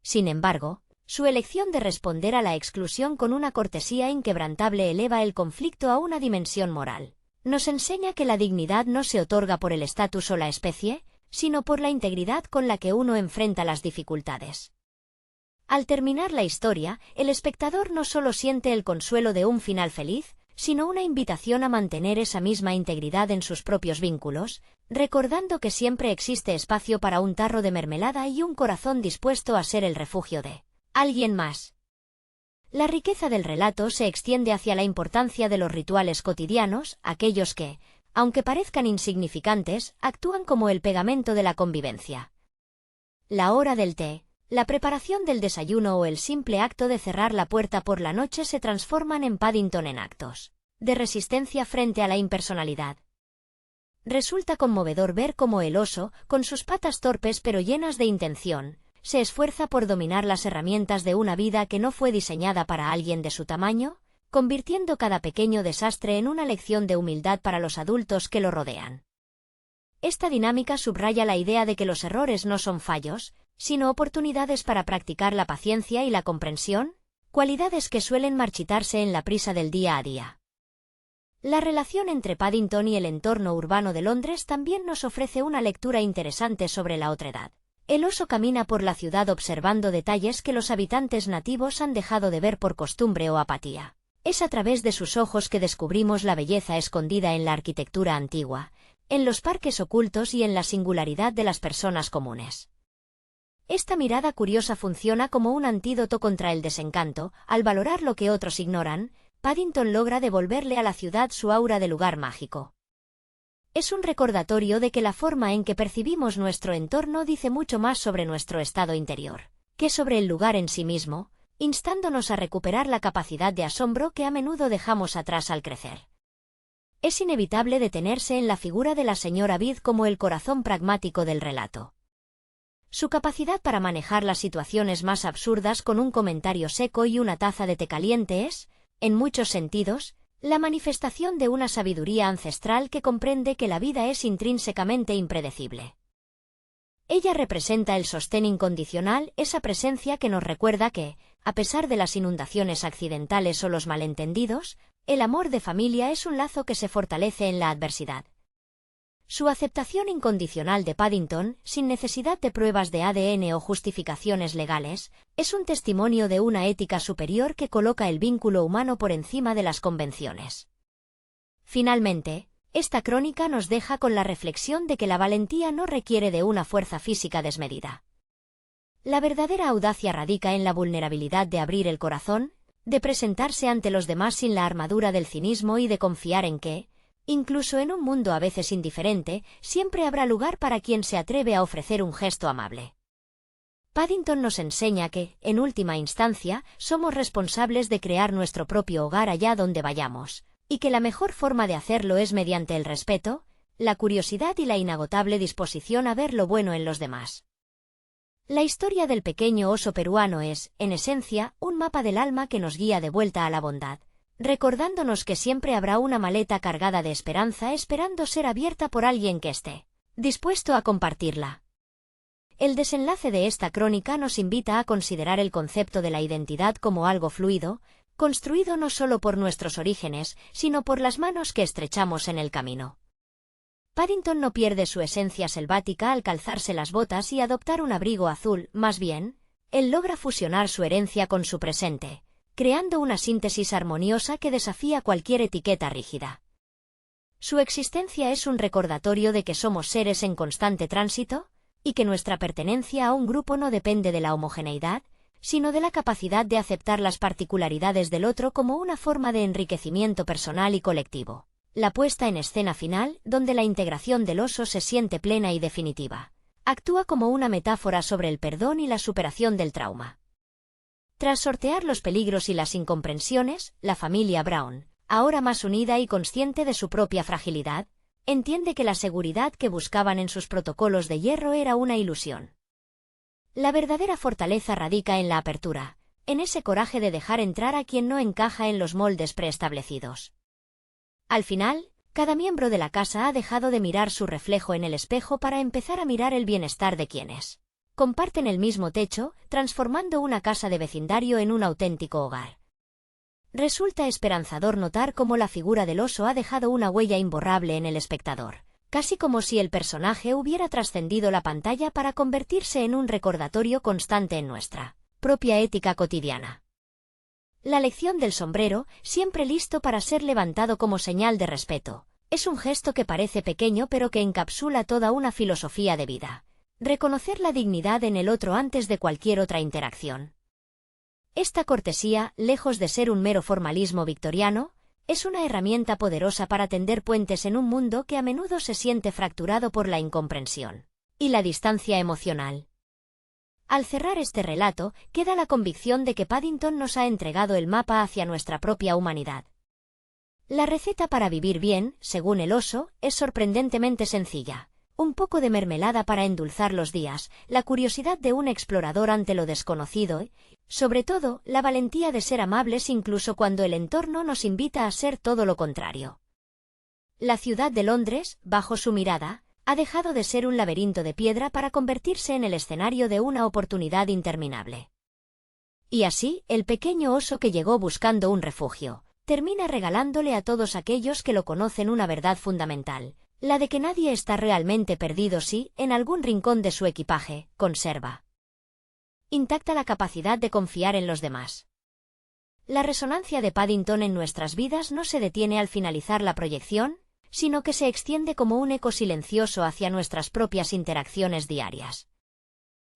Sin embargo, su elección de responder a la exclusión con una cortesía inquebrantable eleva el conflicto a una dimensión moral. Nos enseña que la dignidad no se otorga por el estatus o la especie, sino por la integridad con la que uno enfrenta las dificultades. Al terminar la historia, el espectador no solo siente el consuelo de un final feliz, sino una invitación a mantener esa misma integridad en sus propios vínculos, recordando que siempre existe espacio para un tarro de mermelada y un corazón dispuesto a ser el refugio de alguien más. La riqueza del relato se extiende hacia la importancia de los rituales cotidianos, aquellos que, aunque parezcan insignificantes, actúan como el pegamento de la convivencia. La hora del té, la preparación del desayuno o el simple acto de cerrar la puerta por la noche se transforman en Paddington en actos de resistencia frente a la impersonalidad. Resulta conmovedor ver cómo el oso, con sus patas torpes pero llenas de intención, se esfuerza por dominar las herramientas de una vida que no fue diseñada para alguien de su tamaño, convirtiendo cada pequeño desastre en una lección de humildad para los adultos que lo rodean. Esta dinámica subraya la idea de que los errores no son fallos, sino oportunidades para practicar la paciencia y la comprensión, cualidades que suelen marchitarse en la prisa del día a día. La relación entre Paddington y el entorno urbano de Londres también nos ofrece una lectura interesante sobre la otredad. El oso camina por la ciudad observando detalles que los habitantes nativos han dejado de ver por costumbre o apatía. Es a través de sus ojos que descubrimos la belleza escondida en la arquitectura antigua, en los parques ocultos y en la singularidad de las personas comunes. Esta mirada curiosa funciona como un antídoto contra el desencanto. Al valorar lo que otros ignoran, Paddington logra devolverle a la ciudad su aura de lugar mágico. Es un recordatorio de que la forma en que percibimos nuestro entorno dice mucho más sobre nuestro estado interior que sobre el lugar en sí mismo, instándonos a recuperar la capacidad de asombro que a menudo dejamos atrás al crecer. Es inevitable detenerse en la figura de la señora Bede como el corazón pragmático del relato. Su capacidad para manejar las situaciones más absurdas con un comentario seco y una taza de té caliente es, en muchos sentidos, la manifestación de una sabiduría ancestral que comprende que la vida es intrínsecamente impredecible. Ella representa el sostén incondicional, esa presencia que nos recuerda que, a pesar de las inundaciones accidentales o los malentendidos, el amor de familia es un lazo que se fortalece en la adversidad. Su aceptación incondicional de Paddington, sin necesidad de pruebas de ADN o justificaciones legales, es un testimonio de una ética superior que coloca el vínculo humano por encima de las convenciones. Finalmente, esta crónica nos deja con la reflexión de que la valentía no requiere de una fuerza física desmedida. La verdadera audacia radica en la vulnerabilidad de abrir el corazón, de presentarse ante los demás sin la armadura del cinismo y de confiar en que, incluso en un mundo a veces indiferente, siempre habrá lugar para quien se atreve a ofrecer un gesto amable. Paddington nos enseña que, en última instancia, somos responsables de crear nuestro propio hogar allá donde vayamos, y que la mejor forma de hacerlo es mediante el respeto, la curiosidad y la inagotable disposición a ver lo bueno en los demás. La historia del pequeño oso peruano es, en esencia, un mapa del alma que nos guía de vuelta a la bondad, recordándonos que siempre habrá una maleta cargada de esperanza esperando ser abierta por alguien que esté dispuesto a compartirla. El desenlace de esta crónica nos invita a considerar el concepto de la identidad como algo fluido, construido no solo por nuestros orígenes, sino por las manos que estrechamos en el camino. Paddington no pierde su esencia selvática al calzarse las botas y adoptar un abrigo azul, más bien, él logra fusionar su herencia con su presente, creando una síntesis armoniosa que desafía cualquier etiqueta rígida. Su existencia es un recordatorio de que somos seres en constante tránsito, y que nuestra pertenencia a un grupo no depende de la homogeneidad, sino de la capacidad de aceptar las particularidades del otro como una forma de enriquecimiento personal y colectivo. La puesta en escena final, donde la integración del oso se siente plena y definitiva, actúa como una metáfora sobre el perdón y la superación del trauma. Tras sortear los peligros y las incomprensiones, la familia Brown, ahora más unida y consciente de su propia fragilidad, entiende que la seguridad que buscaban en sus protocolos de hierro era una ilusión. La verdadera fortaleza radica en la apertura, en ese coraje de dejar entrar a quien no encaja en los moldes preestablecidos. Al final, cada miembro de la casa ha dejado de mirar su reflejo en el espejo para empezar a mirar el bienestar de quienes comparten el mismo techo, transformando una casa de vecindario en un auténtico hogar. Resulta esperanzador notar cómo la figura del oso ha dejado una huella imborrable en el espectador, casi como si el personaje hubiera trascendido la pantalla para convertirse en un recordatorio constante en nuestra propia ética cotidiana. La lección del sombrero, siempre listo para ser levantado como señal de respeto, es un gesto que parece pequeño pero que encapsula toda una filosofía de vida. Reconocer la dignidad en el otro antes de cualquier otra interacción. Esta cortesía, lejos de ser un mero formalismo victoriano, es una herramienta poderosa para tender puentes en un mundo que a menudo se siente fracturado por la incomprensión y la distancia emocional. Al cerrar este relato, queda la convicción de que Paddington nos ha entregado el mapa hacia nuestra propia humanidad. La receta para vivir bien, según el oso, es sorprendentemente sencilla. Un poco de mermelada para endulzar los días, la curiosidad de un explorador ante lo desconocido y, sobre todo, la valentía de ser amables incluso cuando el entorno nos invita a ser todo lo contrario. La ciudad de Londres, bajo su mirada, ha dejado de ser un laberinto de piedra para convertirse en el escenario de una oportunidad interminable. Y así, el pequeño oso que llegó buscando un refugio, termina regalándole a todos aquellos que lo conocen una verdad fundamental, la de que nadie está realmente perdido si, en algún rincón de su equipaje, conserva intacta la capacidad de confiar en los demás. La resonancia de Paddington en nuestras vidas no se detiene al finalizar la proyección, sino que se extiende como un eco silencioso hacia nuestras propias interacciones diarias.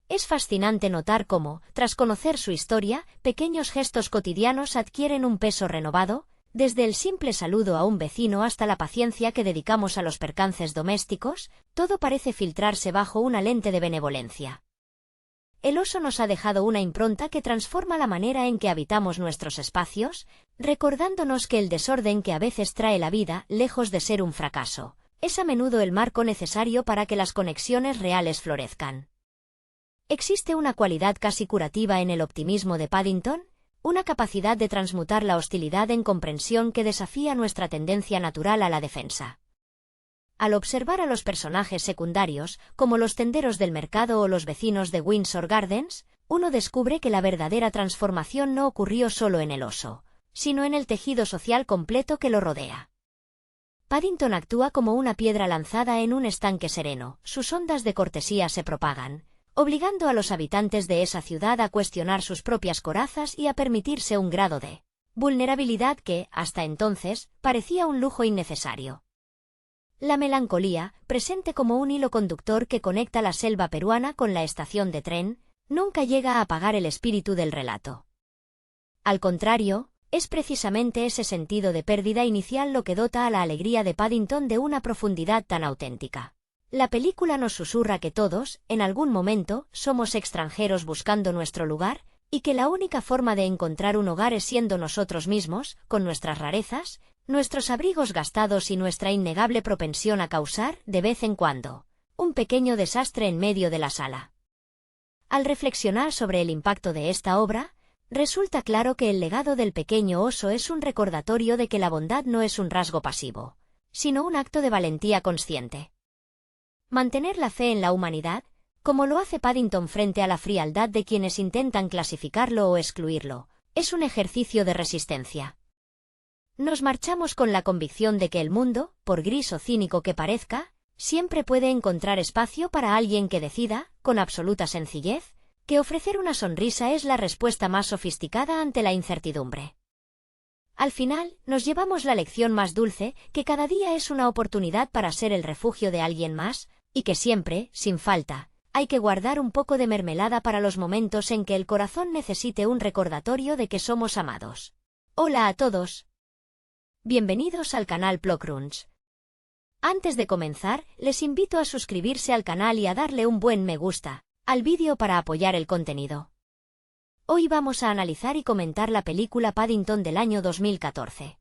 Es fascinante notar cómo, tras conocer su historia, pequeños gestos cotidianos adquieren un peso renovado, desde el simple saludo a un vecino hasta la paciencia que dedicamos a los percances domésticos, todo parece filtrarse bajo una lente de benevolencia. El oso nos ha dejado una impronta que transforma la manera en que habitamos nuestros espacios, recordándonos que el desorden que a veces trae la vida, lejos de ser un fracaso, es a menudo el marco necesario para que las conexiones reales florezcan. ¿Existe una cualidad casi curativa en el optimismo de Paddington? Una capacidad de transmutar la hostilidad en comprensión que desafía nuestra tendencia natural a la defensa. Al observar a los personajes secundarios, como los tenderos del mercado o los vecinos de Windsor Gardens, uno descubre que la verdadera transformación no ocurrió solo en el oso, sino en el tejido social completo que lo rodea. Paddington actúa como una piedra lanzada en un estanque sereno, sus ondas de cortesía se propagan, obligando a los habitantes de esa ciudad a cuestionar sus propias corazas y a permitirse un grado de vulnerabilidad que, hasta entonces, parecía un lujo innecesario. La melancolía, presente como un hilo conductor que conecta la selva peruana con la estación de tren, nunca llega a apagar el espíritu del relato. Al contrario, es precisamente ese sentido de pérdida inicial lo que dota a la alegría de Paddington de una profundidad tan auténtica. La película nos susurra que todos, en algún momento, somos extranjeros buscando nuestro lugar, y que la única forma de encontrar un hogar es siendo nosotros mismos, con nuestras rarezas, nuestros abrigos gastados y nuestra innegable propensión a causar, de vez en cuando, un pequeño desastre en medio de la sala. Al reflexionar sobre el impacto de esta obra, resulta claro que el legado del pequeño oso es un recordatorio de que la bondad no es un rasgo pasivo, sino un acto de valentía consciente. Mantener la fe en la humanidad, como lo hace Paddington frente a la frialdad de quienes intentan clasificarlo o excluirlo, es un ejercicio de resistencia. Nos marchamos con la convicción de que el mundo, por gris o cínico que parezca, siempre puede encontrar espacio para alguien que decida, con absoluta sencillez, que ofrecer una sonrisa es la respuesta más sofisticada ante la incertidumbre. Al final, nos llevamos la lección más dulce, que cada día es una oportunidad para ser el refugio de alguien más, y que siempre, sin falta, hay que guardar un poco de mermelada para los momentos en que el corazón necesite un recordatorio de que somos amados. Hola a todos. Bienvenidos al canal Plocrunch. Antes de comenzar, les invito a suscribirse al canal y a darle un buen me gusta al vídeo para apoyar el contenido. Hoy vamos a analizar y comentar la película Paddington del año 2014.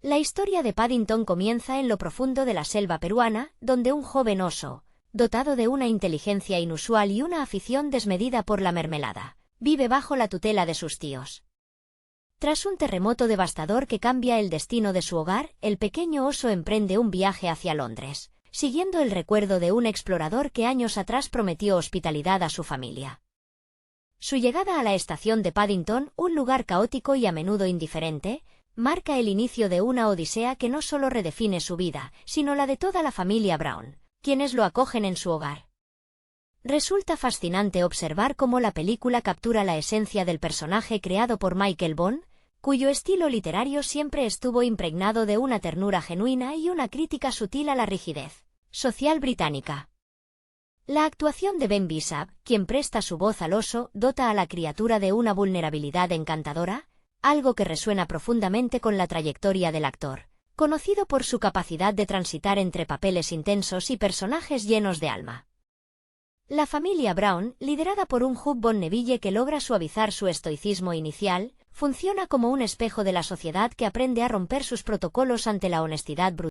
La historia de Paddington comienza en lo profundo de la selva peruana, donde un joven oso, dotado de una inteligencia inusual y una afición desmedida por la mermelada, vive bajo la tutela de sus tíos. Tras un terremoto devastador que cambia el destino de su hogar, el pequeño oso emprende un viaje hacia Londres, siguiendo el recuerdo de un explorador que años atrás prometió hospitalidad a su familia. Su llegada a la estación de Paddington, un lugar caótico y a menudo indiferente, marca el inicio de una odisea que no solo redefine su vida, sino la de toda la familia Brown, quienes lo acogen en su hogar. Resulta fascinante observar cómo la película captura la esencia del personaje creado por Michael Bond, cuyo estilo literario siempre estuvo impregnado de una ternura genuina y una crítica sutil a la rigidez social británica. La actuación de Ben Bishop, quien presta su voz al oso, dota a la criatura de una vulnerabilidad encantadora, algo que resuena profundamente con la trayectoria del actor, conocido por su capacidad de transitar entre papeles intensos y personajes llenos de alma. La familia Brown, liderada por un Hugh Bonneville que logra suavizar su estoicismo inicial, funciona como un espejo de la sociedad que aprende a romper sus protocolos ante la honestidad brutal.